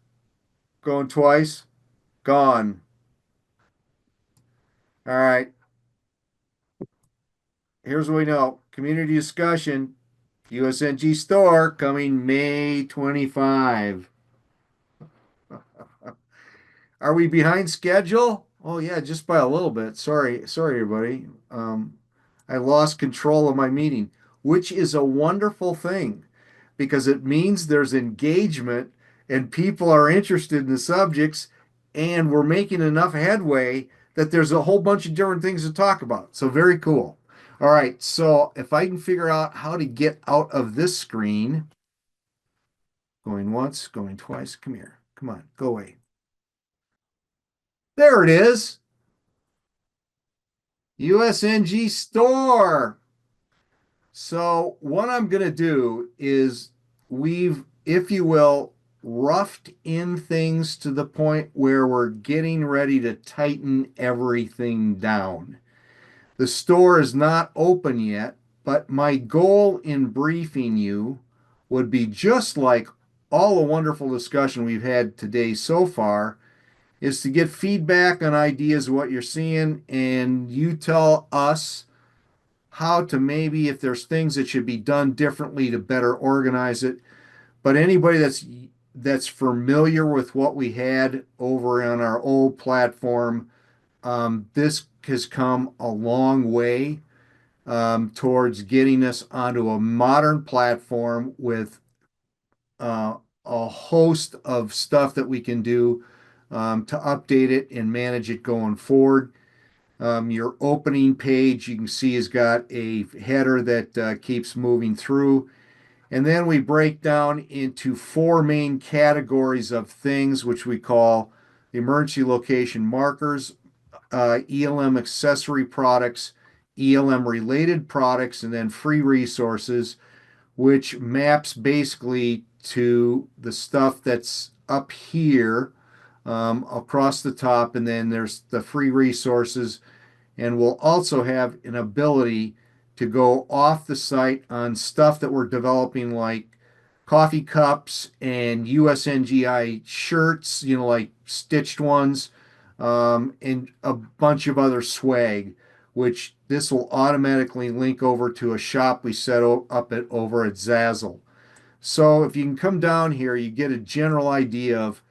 Going twice? Gone. All right. Here's what we know. Community discussion. USNG Store coming May 25. Are we behind schedule? Oh yeah, just by a little bit. Sorry everybody. I lost control of my meeting, which is a wonderful thing because it means there's engagement and people are interested in the subjects and we're making enough headway that there's a whole bunch of different things to talk about. So very cool. All right, so if I can figure out how to get out of this screen, going once, going twice, come here. Come on, go away. There it is. USNG Store. So what I'm going to do is we've, if you will, roughed in things to the point where we're getting ready to tighten everything down. The store is not open yet, but my goal in briefing you would be just like all the wonderful discussion we've had today so far is to get feedback on ideas of what you're seeing, and you tell us how to maybe if there's things that should be done differently to better organize it. But anybody that's familiar with what we had over on our old platform, this has come a long way towards getting us onto a modern platform with a host of stuff that we can do to update it and manage it going forward. Your opening page, you can see, has got a header that keeps moving through. And then we break down into four main categories of things, which we call emergency location markers, ELM accessory products, ELM related products, and then free resources, which maps basically to the stuff that's up here across the top. And then there's the free resources. And we'll also have an ability to go off the site on stuff that we're developing, like coffee cups and USNGI shirts, like stitched ones, and a bunch of other swag, which this will automatically link over to a shop we set up over at Zazzle. So if you can come down here, you get a general idea of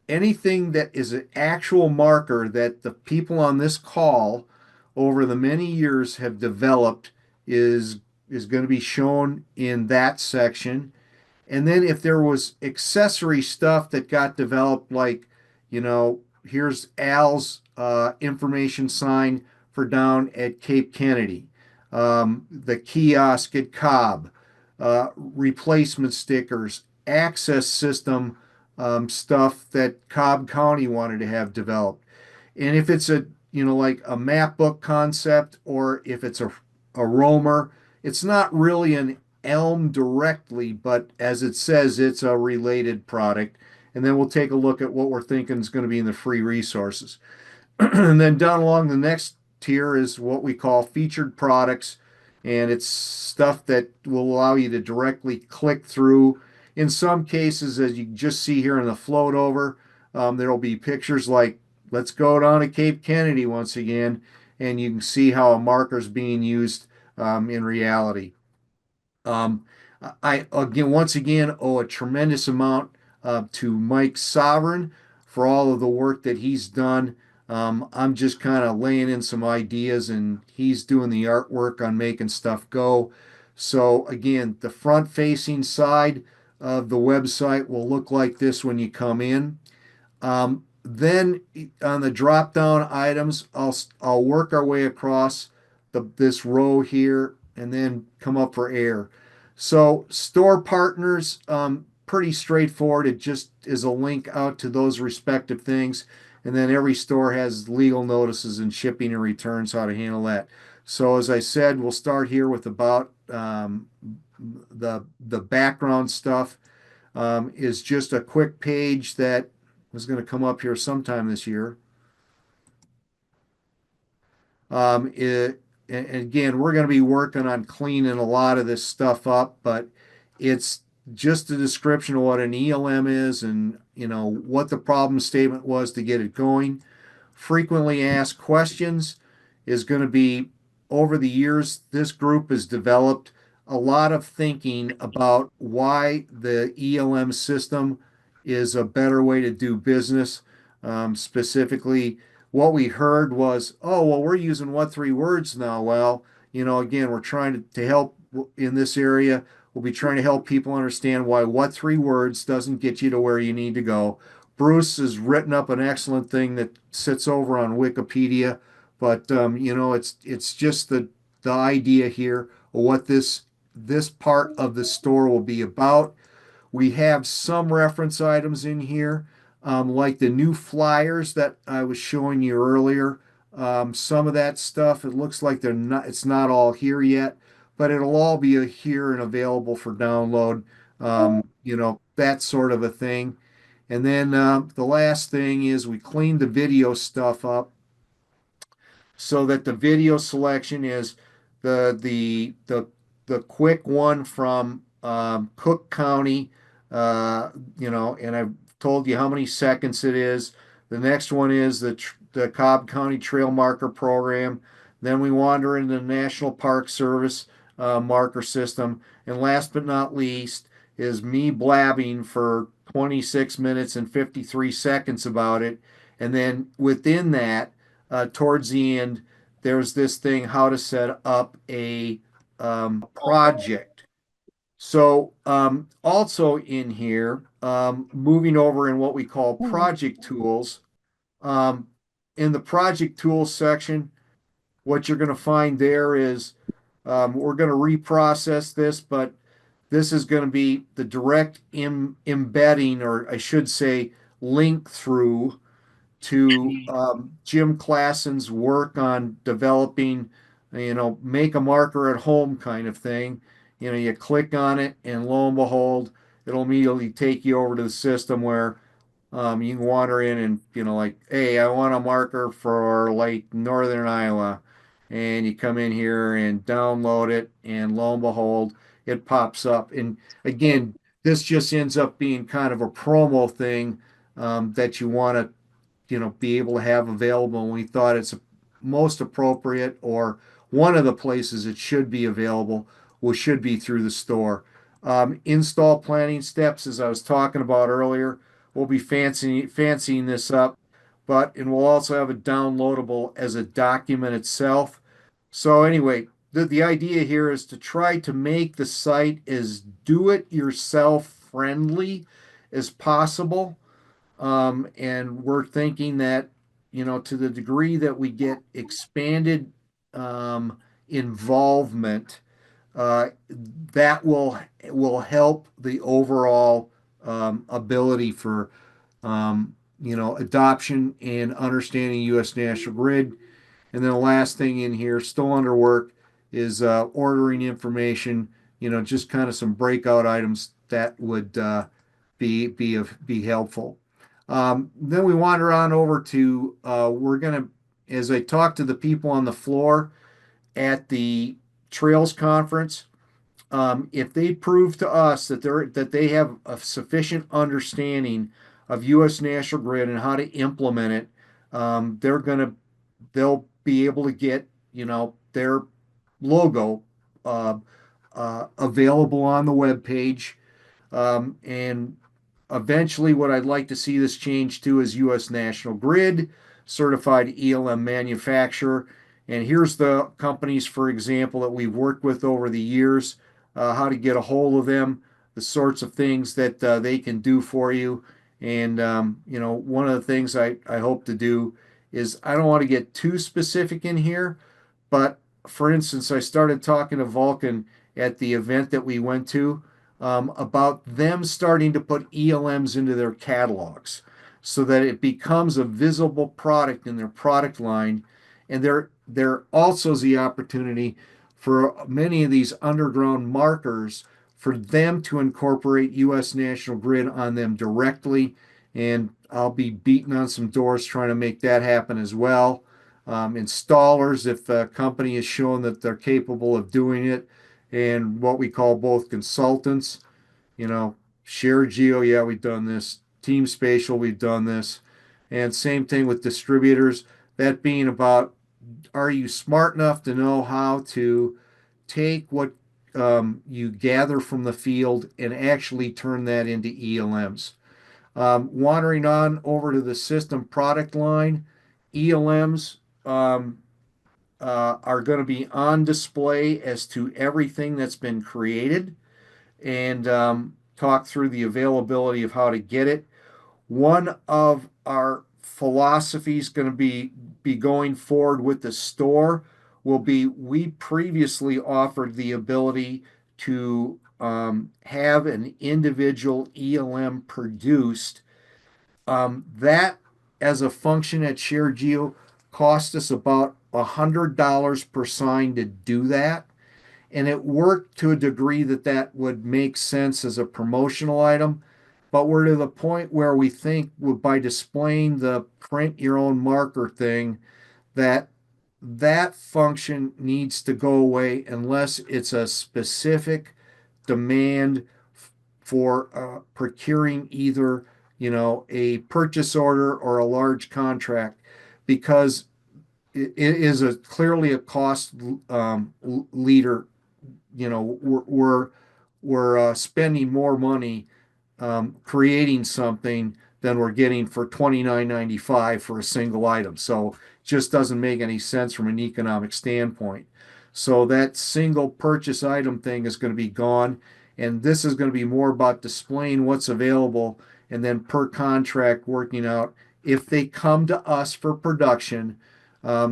anything that is an actual marker that the people on this call over the many years have developed is going to be shown in that section. And then if there was accessory stuff that got developed, like, here's Al's information sign for down at Cape Kennedy, the kiosk at Cobb, replacement stickers, access system stuff that Cobb County wanted to have developed. And if it's like a map book concept, or if it's a roamer, it's not really an Elm directly, but as it says, it's a related product. And then we'll take a look at what we're thinking is going to be in the free resources. And then down along the next tier is what we call featured products, and it's stuff that will allow you to directly click through. In some cases, as you can just see here in the float over, there'll be pictures like, let's go down to Cape Kennedy once again, and you can see how a marker is being used in reality. Um, I again, once again, owe a tremendous amount to Mike Sovereign for all of the work that he's done. I'm just kind of laying in some ideas, and he's doing the artwork on making stuff go. So again, the front-facing side of the website will look like this when you come in. Then on the drop down items, I'll work our way across this row here and then come up for air. So store partners, pretty straightforward. It just is a link out to those respective things. And then every store has legal notices and shipping and returns, how to handle that. So as I said, we'll start here with about the background stuff. Is just a quick page that was going to come up here sometime this year. And again, we're going to be working on cleaning a lot of this stuff up, but it's just a description of what an ELM is and, you know, what the problem statement was to get it going. Frequently asked questions is going to be, over the years, this group has developed a lot of thinking about why the ELM system is a better way to do business. Specifically, what we heard was, oh, well, we're using what three words now? Well, you know, again, we're trying to help in this area. We'll be trying to help people understand why what three words doesn't get you to where you need to go. Bruce has written up an excellent thing that sits over on Wikipedia, but you know, it's just the idea here of what this part of the store will be about. We have some reference items in here, like the new flyers that I was showing you earlier. Some of that stuff, it looks like it's not all here yet, but it'll all be here and available for download. You know, that sort of a thing. And then the last thing is we cleaned the video stuff up so that the video selection is the the the the quick one from Cook County, you know, and I've told you how many seconds it is. The next one is the Cobb County Trail Marker Program. Then we wander into the National Park Service marker system, and last but not least is me blabbing for 26 minutes and 53 seconds about it, and then within that towards the end, there's this thing, how to set up a project. So also in here, moving over in what we call project tools, in the project tools section, what you're going to find there is we're going to reprocess this, but this is going to be the direct embedding, or I should say, link through to Jim Klassen's work on developing, you know, make a marker at home kind of thing. You know, you click on it, and lo and behold, it'll immediately take you over to the system where you can wander in and, you know, like, hey, I want a marker for like Northern Iowa. And you come in here and download it, and lo and behold, it pops up. And again, this just ends up being kind of a promo thing that you want to, you know, be able to have available. And we thought it's most appropriate, or one of the places it should be available, which should be through the store. Install planning steps, as I was talking about earlier, we'll be fancying this up, and we'll also have it downloadable as a document itself. So anyway, the idea here is to try to make the site as do-it-yourself friendly as possible. And we're thinking that, you know, to the degree that we get expanded involvement, that will help the overall ability for you know, adoption and understanding U.S. National Grid. And then the last thing in here, still under work, is ordering information. You know, just kind of some breakout items that would be helpful. Then we wander on over to we're going to as I talked to the people on the floor at the Trails Conference, if they prove to us that they have a sufficient understanding of U.S. National Grid and how to implement it, they'll be able to get their logo uh, available on the web page, and eventually, what I'd like to see this change to is U.S. National Grid, certified ELM manufacturer. And here's the companies, for example, that we've worked with over the years, how to get a hold of them, the sorts of things that they can do for you. And, one of the things I hope to do is I don't want to get too specific in here, but for instance, I started talking to Vulcan at the event that we went to, about them starting to put ELMs into their catalogs so that it becomes a visible product in their product line. And there also is the opportunity for many of these underground markers for them to incorporate U.S. National Grid on them directly. And I'll be beating on some doors trying to make that happen as well. Installers, if a company has shown that they're capable of doing it, and what we call both consultants, Share Geo, yeah, we've done this. Team Spatial, we've done this. And same thing with distributors. That being about, are you smart enough to know how to take what you gather from the field and actually turn that into ELMs? Wandering on over to the system product line, ELMs are going to be on display as to everything that's been created, and talk through the availability of how to get it. One of our philosophies going to be going forward with the store will be, we previously offered the ability to have an individual ELM produced. That as a function at ShareGeo cost us about $100 per sign to do that. And it worked to a degree that would make sense as a promotional item. But we're to the point where we think by displaying the print your own marker thing, that function needs to go away unless it's a specific demand for procuring either a purchase order or a large contract, because it is clearly a cost leader. We're spending more money creating something than we're getting for $29.95 for a single item. So it just doesn't make any sense from an economic standpoint. So that single purchase item thing is going to be gone. And this is going to be more about displaying what's available and then per contract working out, if they come to us for production, what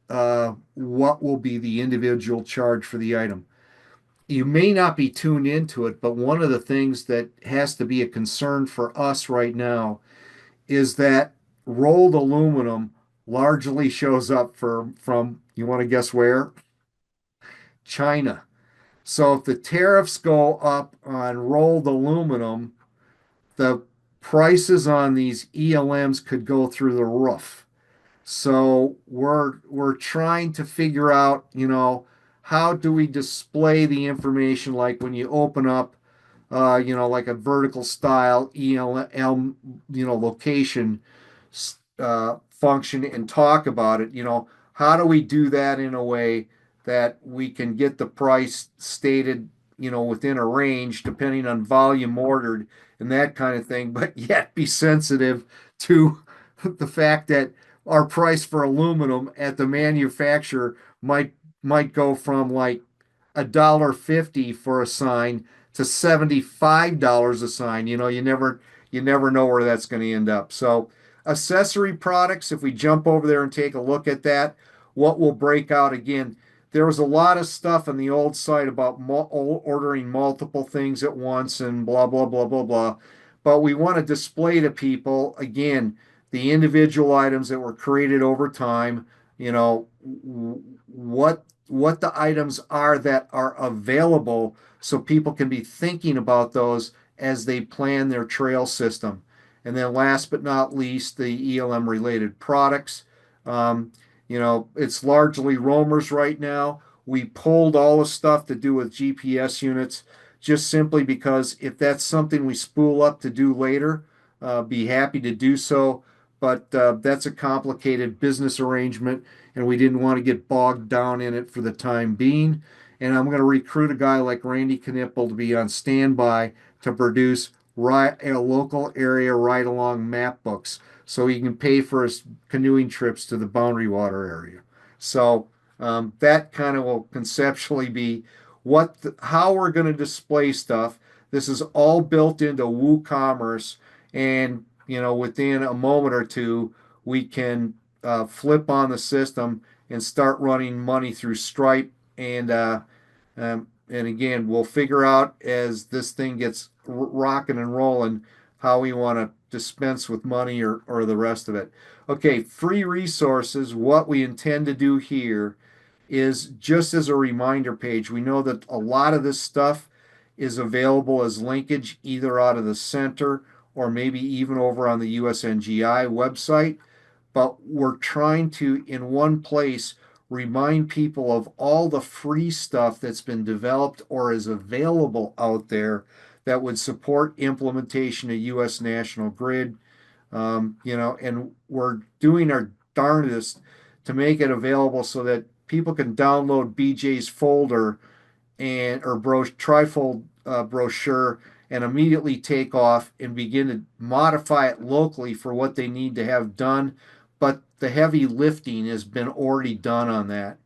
will be the individual charge for the item. You may not be tuned into it, but one of the things that has to be a concern for us right now is that rolled aluminum largely shows up from, you want to guess where? China. So if the tariffs go up on rolled aluminum, the prices on these ELMs could go through the roof. So we're trying to figure out, how do we display the information, like when you open up, like a vertical style ELM, location function, and talk about it. How do we do that in a way that we can get the price stated, within a range depending on volume ordered and that kind of thing, but yet be sensitive to the fact that our price for aluminum at the manufacturer might go from like $1.50 for a sign to $75 a sign. You never know where that's going to end up. So accessory products, if we jump over there and take a look at that, what will break out again? There was a lot of stuff on the old site about ordering multiple things at once and blah, blah, blah, blah, blah. But we want to display to people, again, the individual items that were created over time, what the items are that are available, so people can be thinking about those as they plan their trail system. And then last but not least, the ELM related products. Um, it's largely roamers right now. We pulled all the stuff to do with GPS units just simply because if that's something we spool up to do later, be happy to do so. But that's a complicated business arrangement, and we didn't want to get bogged down in it for the time being. And I'm going to recruit a guy like Randy Knipple to be on standby to produce a local area ride along map books so he can pay for his canoeing trips to the boundary water area. So that kind of will conceptually be how we're going to display stuff. This is all built into WooCommerce, and within a moment or two, we can flip on the system and start running money through Stripe. And again, we'll figure out as this thing gets rocking and rolling how we want to dispense with money or the rest of it. Okay, free resources. What we intend to do here is just as a reminder page. We know that a lot of this stuff is available as linkage either out of the center or maybe even over on the USNGI website, but we're trying to, in one place, remind people of all the free stuff that's been developed or is available out there that would support implementation of US National Grid. And we're doing our darndest to make it available so that people can download BJ's folder or trifold brochure and immediately take off and begin to modify it locally for what they need to have done. But the heavy lifting has been already done on that.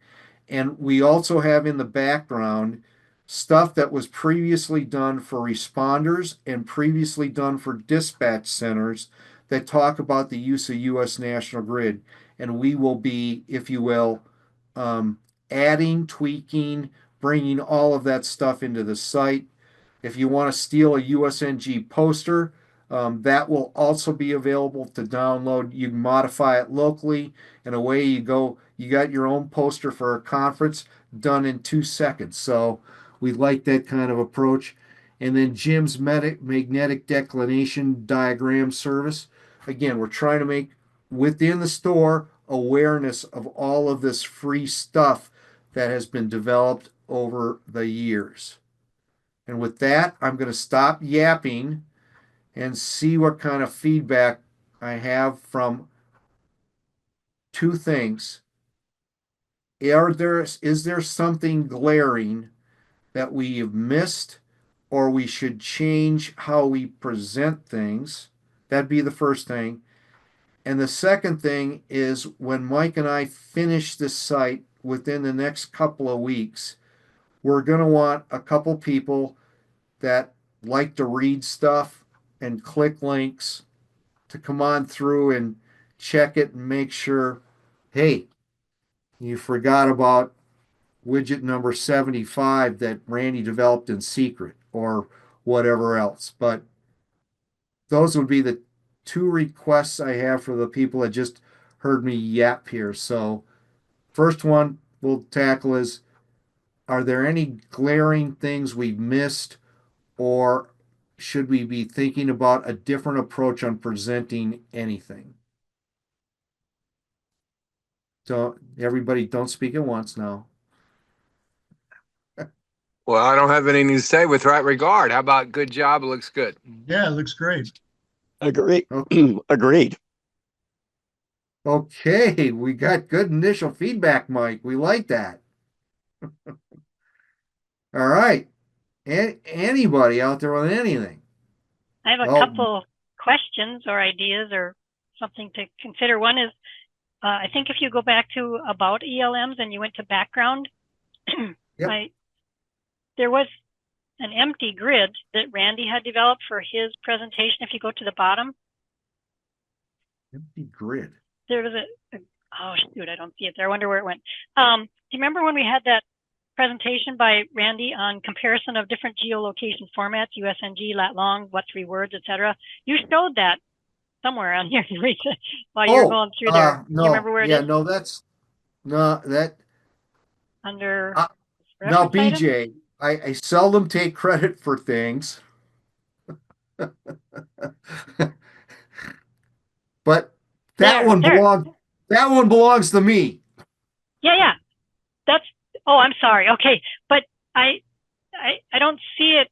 And we also have in the background stuff that was previously done for responders and previously done for dispatch centers that talk about the use of U.S. National Grid. And we will be, if you will, adding, tweaking, bringing all of that stuff into the site. If you want to steal a USNG poster, that will also be available to download. You can modify it locally, and away you go. You got your own poster for a conference done in 2 seconds. So we like that kind of approach. And then Jim's magnetic declination diagram service. Again, we're trying to make within the store awareness of all of this free stuff that has been developed over the years. And with that, I'm going to stop yapping and see what kind of feedback I have from two things. Is there something glaring that we have missed or we should change how we present things? That'd be the first thing. And the second thing is when Mike and I finish this site within the next couple of weeks, we're going to want a couple people that like to read stuff and click links to come on through and check it and make sure, hey, you forgot about widget number 75 that Randy developed in secret or whatever else. But those would be the two requests I have for the people that just heard me yap here. So, first one we'll tackle is, are there any glaring things we've missed, or should we be thinking about a different approach on presenting anything? So everybody don't speak at once now. Well, I don't have anything to say with right regard. How about good job? It looks good. Yeah, it looks great. Agree. Okay. Agreed. Okay, we got good initial feedback, Mike. We like that. All right. Anybody out there with anything? I have a couple questions or ideas or something to consider. One is, I think if you go back to about ELMs and you went to background, Yep. There was an empty grid that Randy had developed for his presentation. If you go to the bottom, Empty grid. there was oh shoot, I don't see it there. I wonder where it went. Do you remember when we had that presentation by Randy on comparison of different geolocation formats, USNG, lat long, what 3 words, etc.? You showed that somewhere on here while you were going through there. No, you remember where it is? no, that's no that Under now reference item? BJ. I seldom take credit for things. but that one There. belongs to me. Yeah. That's, oh, I'm sorry. Okay. But I don't see it.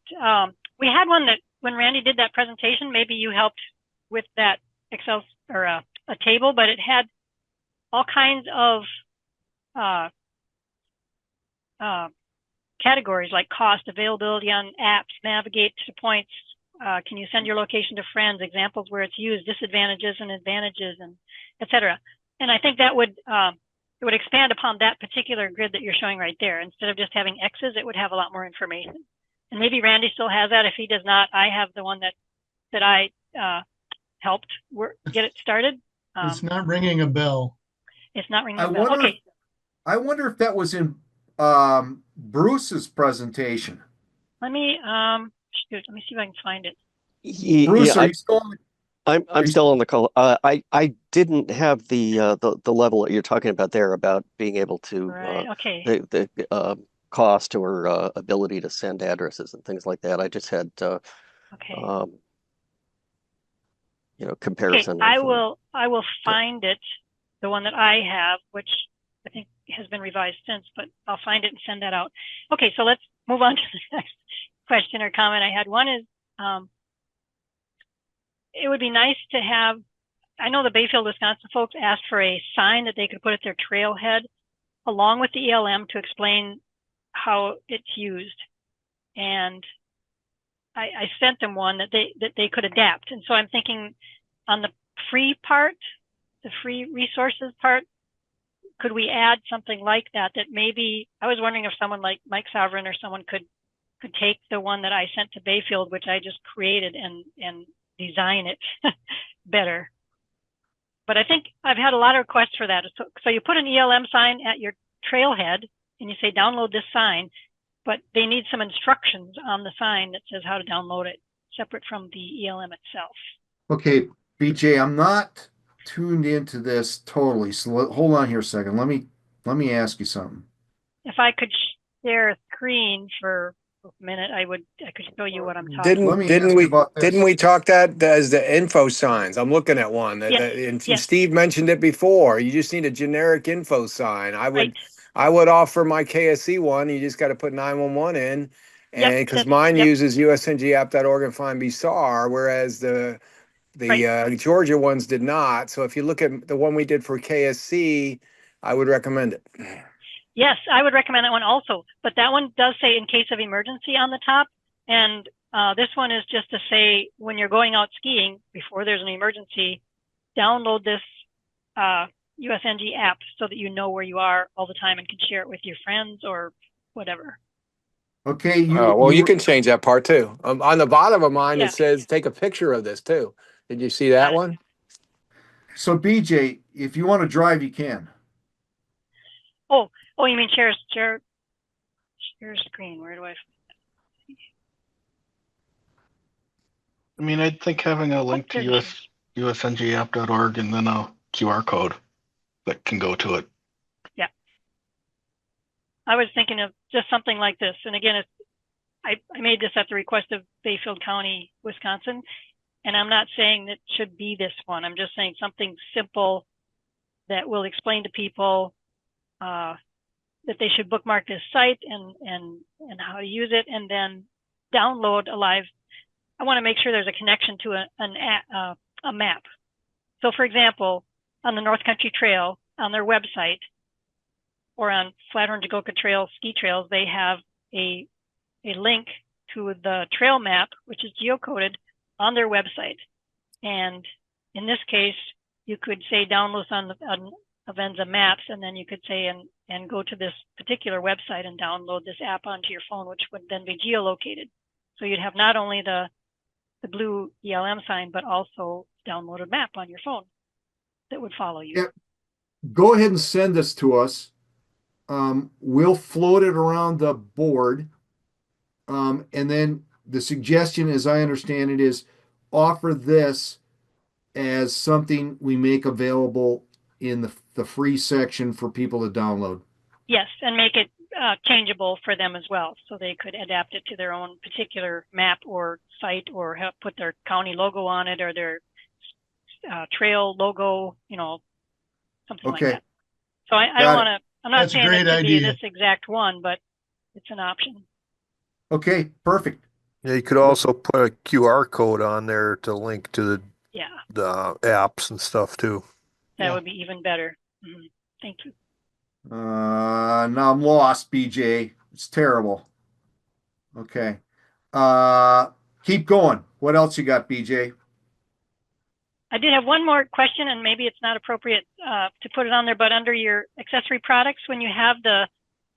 We had one that when Randy did that presentation, maybe you helped with that Excel or a table, but it had all kinds of categories like cost, availability on apps, navigate to points, can you send your location to friends, examples where it's used, disadvantages and advantages, and etc. And I think that would it would expand upon that particular grid that you're showing right there. Instead of just having X's, it would have a lot more information. And maybe Randy still has that. If he does not, I have the one that I helped get it started. It's not ringing a bell. It's not ringing a bell. Okay. I wonder if that was in Bruce's presentation. Let me shoot, let me see if I can find it. Bruce, Yeah, are you still on? I'm still on the call. I didn't have the level that you're talking about there about being able to Right. Okay. the cost or ability to send addresses and things like that. I just had Okay. comparison. Okay. I will find it, the one that I have, which I think has been revised since, but I'll find it and send that out. Okay, so let's move on to the next question or comment I had. One is, it would be nice to have, I know the Bayfield, Wisconsin folks asked for a sign that they could put at their trailhead along with the ELM to explain how it's used. And I sent them one that they could adapt. And so I'm thinking on the free part, the free resources part, could we add something like that maybe, I was wondering if someone like Mike Sovereign or someone could take the one that I sent to Bayfield, which I just created, and design it better. But I think I've had a lot of requests for that. So you put an ELM sign at your trailhead and you say, download this sign, but they need some instructions on the sign that says how to download it separate from the ELM itself. Okay, BJ, I'm not tuned into this totally. So hold on here a second. Let me ask you something. If I could share a screen for a minute, I could show you what I'm talking about. Didn't we talk that as the info signs? I'm looking at one and Steve mentioned it before. You just need a generic info sign. I would offer my KSC one. You just got to put 911 in, and because mine uses USNGapp.org and find BSAR, whereas the Georgia ones did not. So if you look at the one we did for KSC, I would recommend it. Yes, I would recommend that one also. But that one does say in case of emergency on the top. And this one is just to say when you're going out skiing, before there's an emergency, download this USNG app so that you know where you are all the time and can share it with your friends or whatever. Okay. You can change that part too. On the bottom of mine, it says take a picture of this too. Did you see that one? So BJ, if you want to drive, you can. Oh, you mean share screen? Where do I? I mean, I think having a link to USNGapp.org and then a QR code that can go to it. Yeah. I was thinking of just something like this. And again, I made this at the request of Bayfield County, Wisconsin. And I'm not saying that should be this one. I'm just saying something simple that will explain to people that they should bookmark this site and how to use it, and then download a live. I want to make sure there's a connection to a map. So for example, on the North Country Trail, on their website, or on Flathorn Jagoka Trail ski trails, they have a link to the trail map, which is geocoded on their website. And in this case, you could say download on Avenza Maps, and then you could say and go to this particular website and download this app onto your phone, which would then be geolocated. So you'd have not only the blue ELM sign, but also downloaded map on your phone that would follow you. Yep. Go ahead and send this to us. We'll float it around the board. And then the suggestion, as I understand it, is offer this as something we make available in the free section for people to download. Yes, and make it changeable for them as well, so they could adapt it to their own particular map or site, or put their county logo on it or their trail logo, something like Okay, that. So I don't got it. want to, I'm not That's a saying great it should be idea. this exact one, but it's an option. Okay, perfect. Yeah, you could also put a QR code on there to link to Yeah, the apps and stuff too. that Yeah. would be even better. Thank you. Now I'm lost, BJ. It's terrible. Okay. Keep going. What else you got, BJ? I did have one more question, and maybe it's not appropriate to put it on there, but under your accessory products, when you have the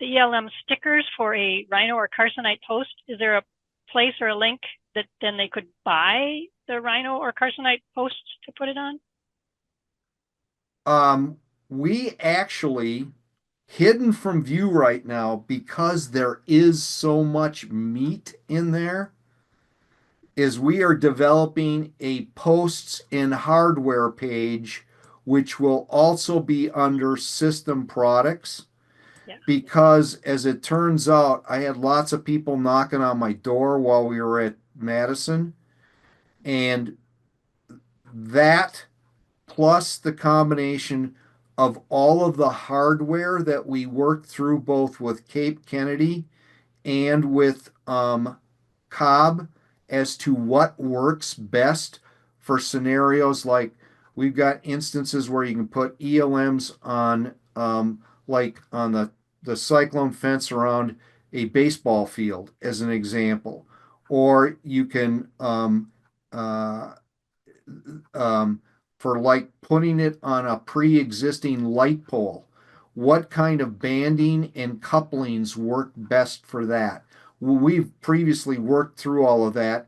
ELM stickers for a rhino or carcinite post, is there a place or a link that then they could buy the rhino or carcinite posts to put it on? We actually hidden from view right now because there is so much meat in there is we are developing a posts and hardware page which will also be under system products. Yeah. Because as it turns out, I had lots of people knocking on my door while we were at Madison, and that plus the combination of all of the hardware that we worked through both with Cape Kennedy and with Cobb as to what works best for scenarios like we've got instances where you can put ELMs on like on the cyclone fence around a baseball field as an example, or you can uh, for like putting it on a pre-existing light pole. What kind of banding and couplings work best for that? Well, we've previously worked through all of that,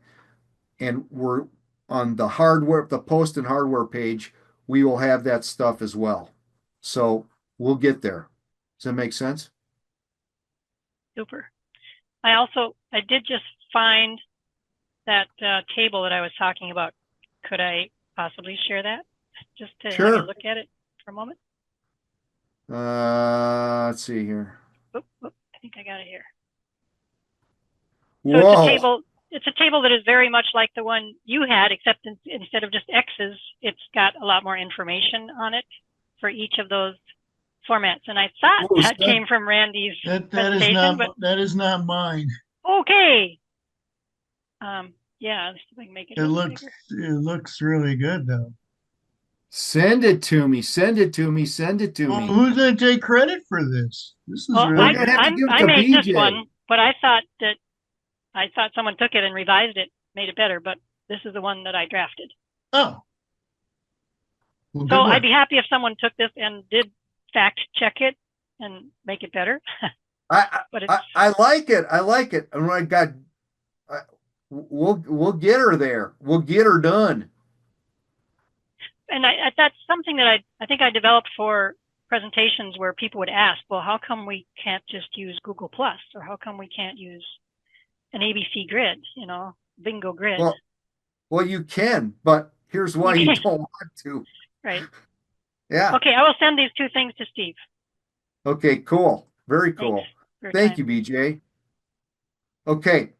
and we're on the hardware, the post and hardware page, we will have that stuff as well. So we'll get there. Does that make sense? Super. I did just find that table that I was talking about. Could I possibly share that just to have Sure. you look at it for a moment? Let's see here. Oop, I think I got it here. Whoa. So it's a table that is very much like the one you had, except instead of just X's, it's got a lot more information on it for each of those formats. And I thought that came from Randy's presentation, but that is not mine. okay. Yeah, let's see if I can make it. It looks really good though. Send it to me. Send it to me. Send it to me. Who's going to take credit for this? This is Well, really gonna have to give it I to made BJ. this one, but I thought someone took it and revised it, made it better, but this is the one that I drafted. Oh. Well, So I'd be happy if someone took this and did fact check it and make it better. I like it. I like it. And I got, we'll get her there. We'll get her done. And that's something that I think I developed for presentations where people would ask, well, how come we can't just use Google Plus, or how come we can't use an ABC grid, bingo grid? Well, you can, but here's why you don't want to. Right. Yeah. Okay, I will send these two things to Steve. Okay, cool. Very cool. Thank you, BJ. Okay.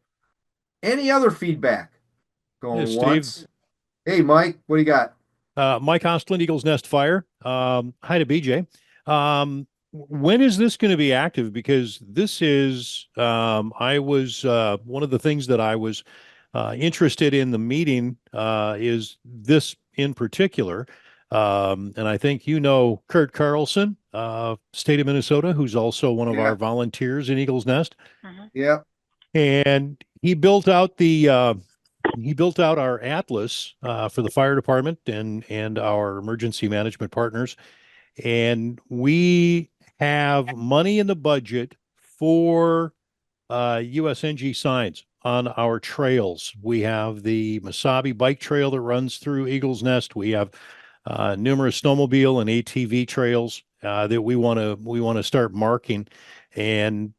Any other feedback? Going Hey, once. Steve. Hey, Mike, what do you got? Mike Ostlund, Eagles Nest Fire. Hi to BJ. When is this going to be active? Because this is, I was, one of the things that I was interested in the meeting is this in particular. And I think Kurt Carlson, state of Minnesota, who's also one of our volunteers in Eagles Nest. Yeah. And he built out our atlas for the fire department and our emergency management partners. And we have money in the budget for USNG signs on our trails. We have the Mesabi bike trail that runs through Eagles Nest. We have numerous snowmobile and ATV trails that we want to start marking. And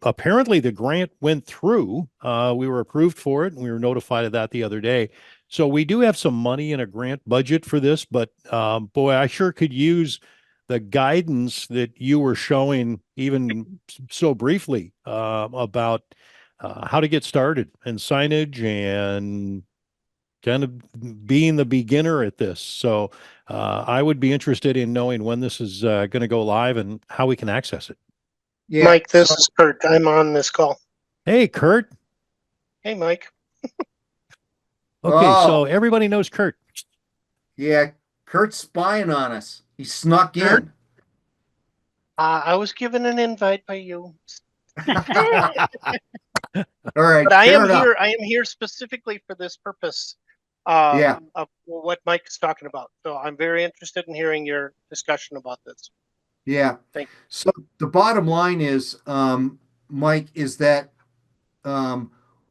apparently the grant went through. We were approved for it, and we were notified of that the other day. So we do have some money in a grant budget for this, but boy, I sure could use the guidance that you were showing even so briefly about how to get started and signage and kind of being the beginner at this. So I would be interested in knowing when this is going to go live and how we can access it. Yeah. Mike, this so- is Kurt. I'm on this call. Hey, Kurt. Hey, Mike. Okay, Oh. so everybody knows Kurt. Yeah, Kurt's spying on us. He snuck Kurt? in. I was given an invite by you, All right, but I fair am enough. here. I am here specifically for this purpose. Yeah. Of what Mike is talking about. So I'm very interested in hearing your discussion about this. Yeah. Thank you. So the bottom line is, Mike, is that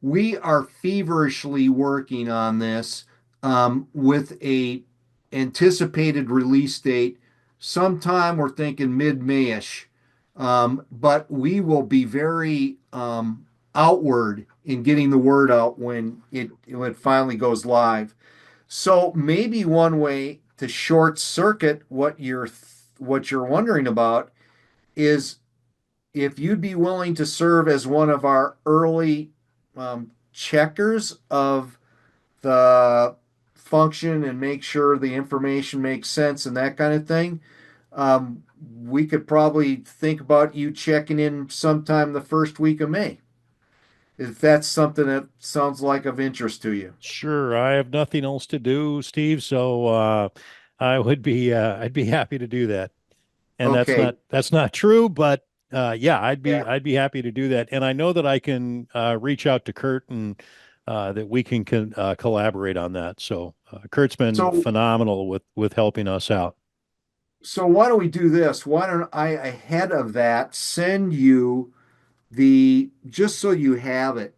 we are feverishly working on this with a anticipated release date. Sometime we're thinking mid-Mayish, but we will be very outward in getting the word out when it finally goes live. So maybe one way to short circuit what you're wondering about is if you'd be willing to serve as one of our early checkers of the function and make sure the information makes sense and that kind of thing, we could probably think about you checking in sometime the first week of May. If that's something that sounds like of interest to you. Sure, I have nothing else to do, Steve, so I would be I'd be happy to do that. And Okay. that's not true, but yeah, Yeah. I'd be happy to do that. And I know that I can reach out to Kurt and that we can collaborate on that. So Kurt's been So- phenomenal with helping us out. So why don't we do this? Why don't I, ahead of that, send you just so you have it,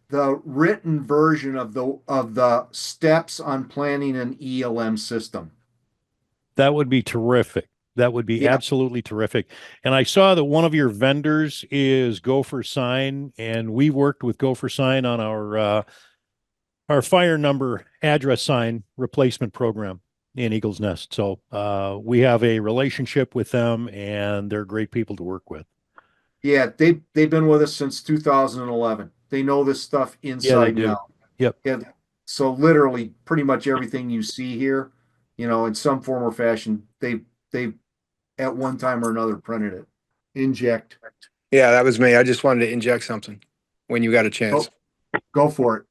the written version of the steps on planning an ELM system. That would be terrific. That would be Yeah. absolutely terrific. And I saw that one of your vendors is Gopher Sign, and we worked with Gopher Sign on our fire number address sign replacement program in Eagles Nest. So we have a relationship with them, and they're great people to work with. Yeah, they've been with us since 2011. They know this stuff inside and do. out. Yep. Yeah. So literally, pretty much everything you see here, in some form or fashion, they at one time or another printed it. Inject. Yeah, that was me. I just wanted to inject something when you got a chance. Go for it.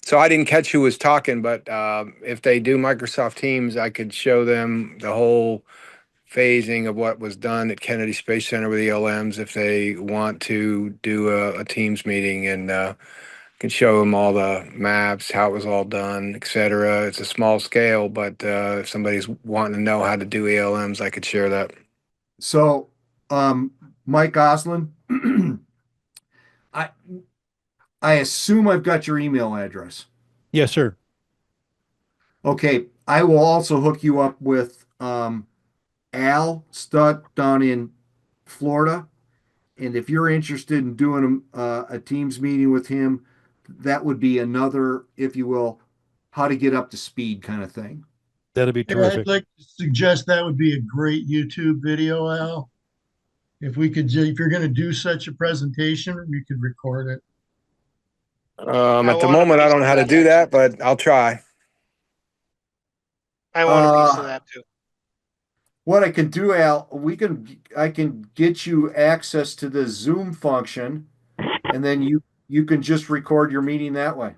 So I didn't catch who was talking, but if they do Microsoft Teams, I could show them the whole phasing of what was done at Kennedy Space Center with ELMs if they want to do a Teams meeting, and can show them all the maps, how it was all done, etc. It's a small scale, but if somebody's wanting to know how to do ELMs, I could share that. So, Mike Oslin, I assume I've got your email address. Yes, sir. Okay, I will also hook you up with Al Stutt down in Florida, and if you're interested in doing a Teams meeting with him, that would be another, if you will, how to get up to speed kind of thing. That'd be Yeah, terrific. I'd like to suggest that would be a great YouTube video, Al. If you're going to do such a presentation, you could record it. At the want a moment, I piece don't know of how to that, do that, but I'll try. I want a piece of that too. What I can do, Al, I can get you access to the Zoom function, and then you can just record your meeting that way. Does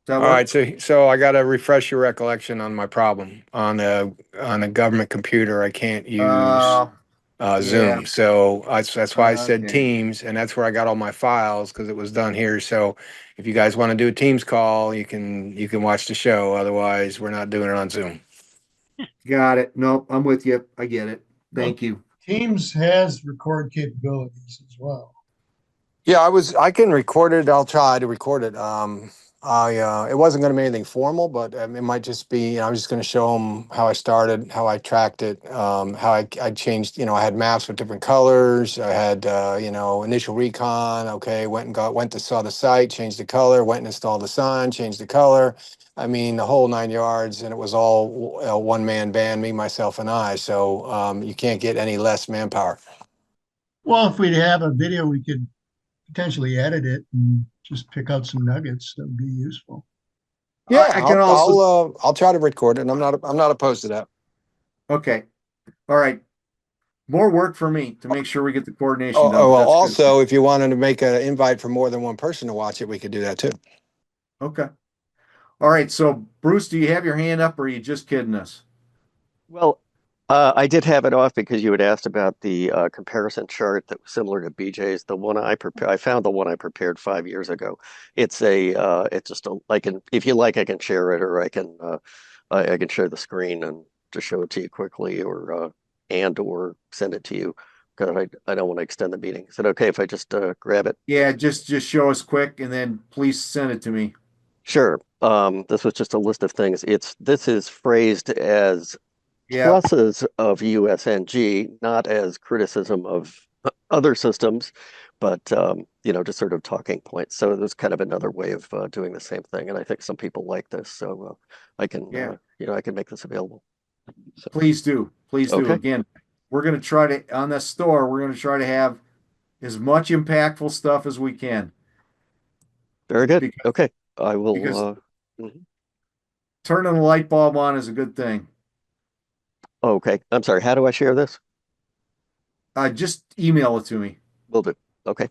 that All work? right, so I got to refresh your recollection on my problem on a government computer. I can't use Zoom, yeah. so that's why I said Okay. Teams, and that's where I got all my files because it was done here. So if you guys want to do a Teams call, you can watch the show. Otherwise, we're not doing it on Zoom. Got it. Nope, I'm with you. I get it. Thank you. Teams has record capabilities as well. Yeah, I can record it. I'll try to record it. It wasn't going to be anything formal, but it might just be, I was just going to show them how I started, how I tracked it, how I changed, I had maps with different colors. I had, initial recon. Okay. Went to saw the site, changed the color, went and installed the sign, changed the color. I mean, the whole 9 yards, and it was all a one-man band, me, myself, and I. So you can't get any less manpower. Well, if we'd have a video, we could potentially edit it and just pick out some nuggets that would be useful. Yeah, I can also. I'll try to record it. And I'm not opposed to that. Okay. All right. More work for me to make sure we get the coordination Oh, done. But well, that's good. also, if you wanted to make an invite for more than one person to watch it, we could do that too. Okay. All right. So, Bruce, do you have your hand up or are you just kidding us? Well, I did have it off because you had asked about the comparison chart that was similar to BJ's. The one I found the one I prepared 5 years ago. It's just a, I can, if you like, I can share it, or I can share the screen and just show it to you quickly, or send it to you. Because I don't want to extend the meeting. Is it okay if I just grab it? Yeah, just show us quick and then please send it to me. Sure. This was just a list of things. This is phrased as Yeah. pluses of USNG, not as criticism of other systems, but just sort of talking points. So there's kind of another way of doing the same thing, and I think some people like this. So I can, Yeah. I can make this available. So, Please do. Please do. okay, Again, we're going to try to, on the store, we're going to try to have as much impactful stuff as we can very good. because, Okay, I will. because Mhm. turning the light bulb on is a good thing. Okay, I'm sorry. How do I share this? Just email it to me. Will do. Okay.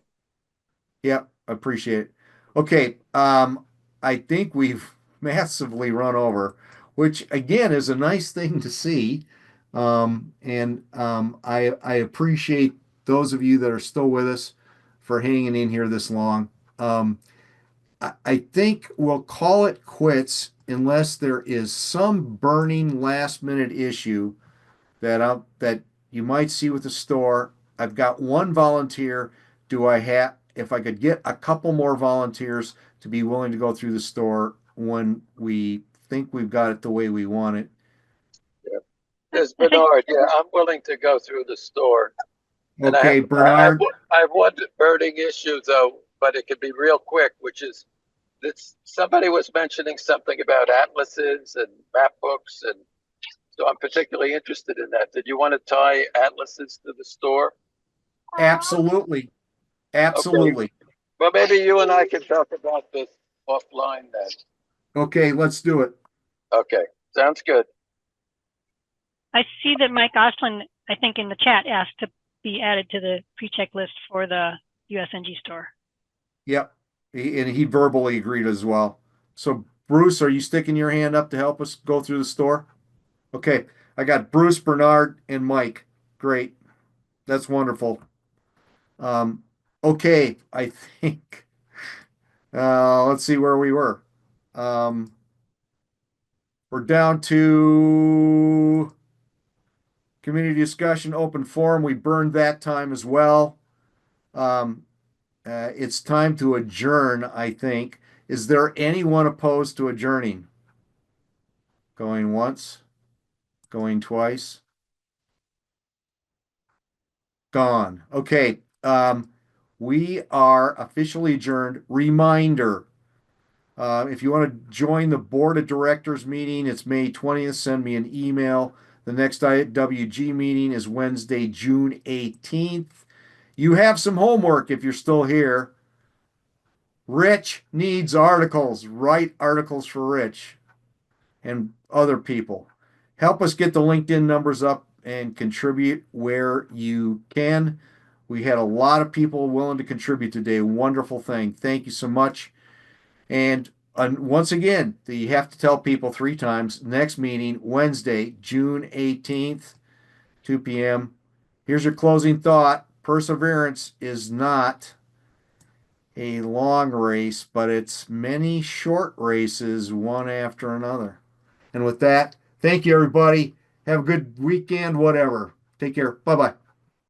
Yeah, appreciate it. Okay, I think we've massively run over, which again is a nice thing to see. I appreciate those of you that are still with us for hanging in here this long. I think we'll call it quits unless there is some burning last minute issue that you might see with the store. I've got one volunteer. Do I have, if I could get a couple more volunteers to be willing to go through the store when we think we've got it the way we want it? Yes, I think Bernard, yeah, I'm willing to go through the store. And Okay, Bernard. I have one burning issue though, but it can be real quick, which is that somebody was mentioning something about atlases and map books, and so I'm particularly interested in that. Did you want to tie atlases to the store? Absolutely. Okay. Absolutely. Well, maybe you and I can talk about this offline then. Okay, let's do it. Okay, sounds good. I see that Mike Oslin, I think in the chat, asked to be added to the pre-check list for the USNG store. Yep. And he verbally agreed as well. So, Bruce, are you sticking your hand up to help us go through the store? Okay. I got Bruce, Bernard, and Mike. Great. That's wonderful. Um, okay. I think, let's see where we were. Um, we're down to community discussion, open forum. We burned that time as well. Um, it's time to adjourn, I think. Is there anyone opposed to adjourning? Going once, going twice, gone. Okay. We are officially adjourned. Reminder, if you want to join the board of directors meeting, it's May 20th. Send me an email. The next IWG meeting is Wednesday, June 18th. You have some homework if you're still here. Rich needs articles. Write articles for Rich and other people. Help us get the LinkedIn numbers up and contribute where you can. We had a lot of people willing to contribute today. Wonderful thing. Thank you so much. And once again, you have to tell people 3 times. Next meeting, Wednesday, June 18th, 2 p.m. Here's your closing thought. Perseverance is not a long race, but it's many short races, one after another. And with that, thank you, everybody. Have a good weekend, whatever. Take care. Bye bye.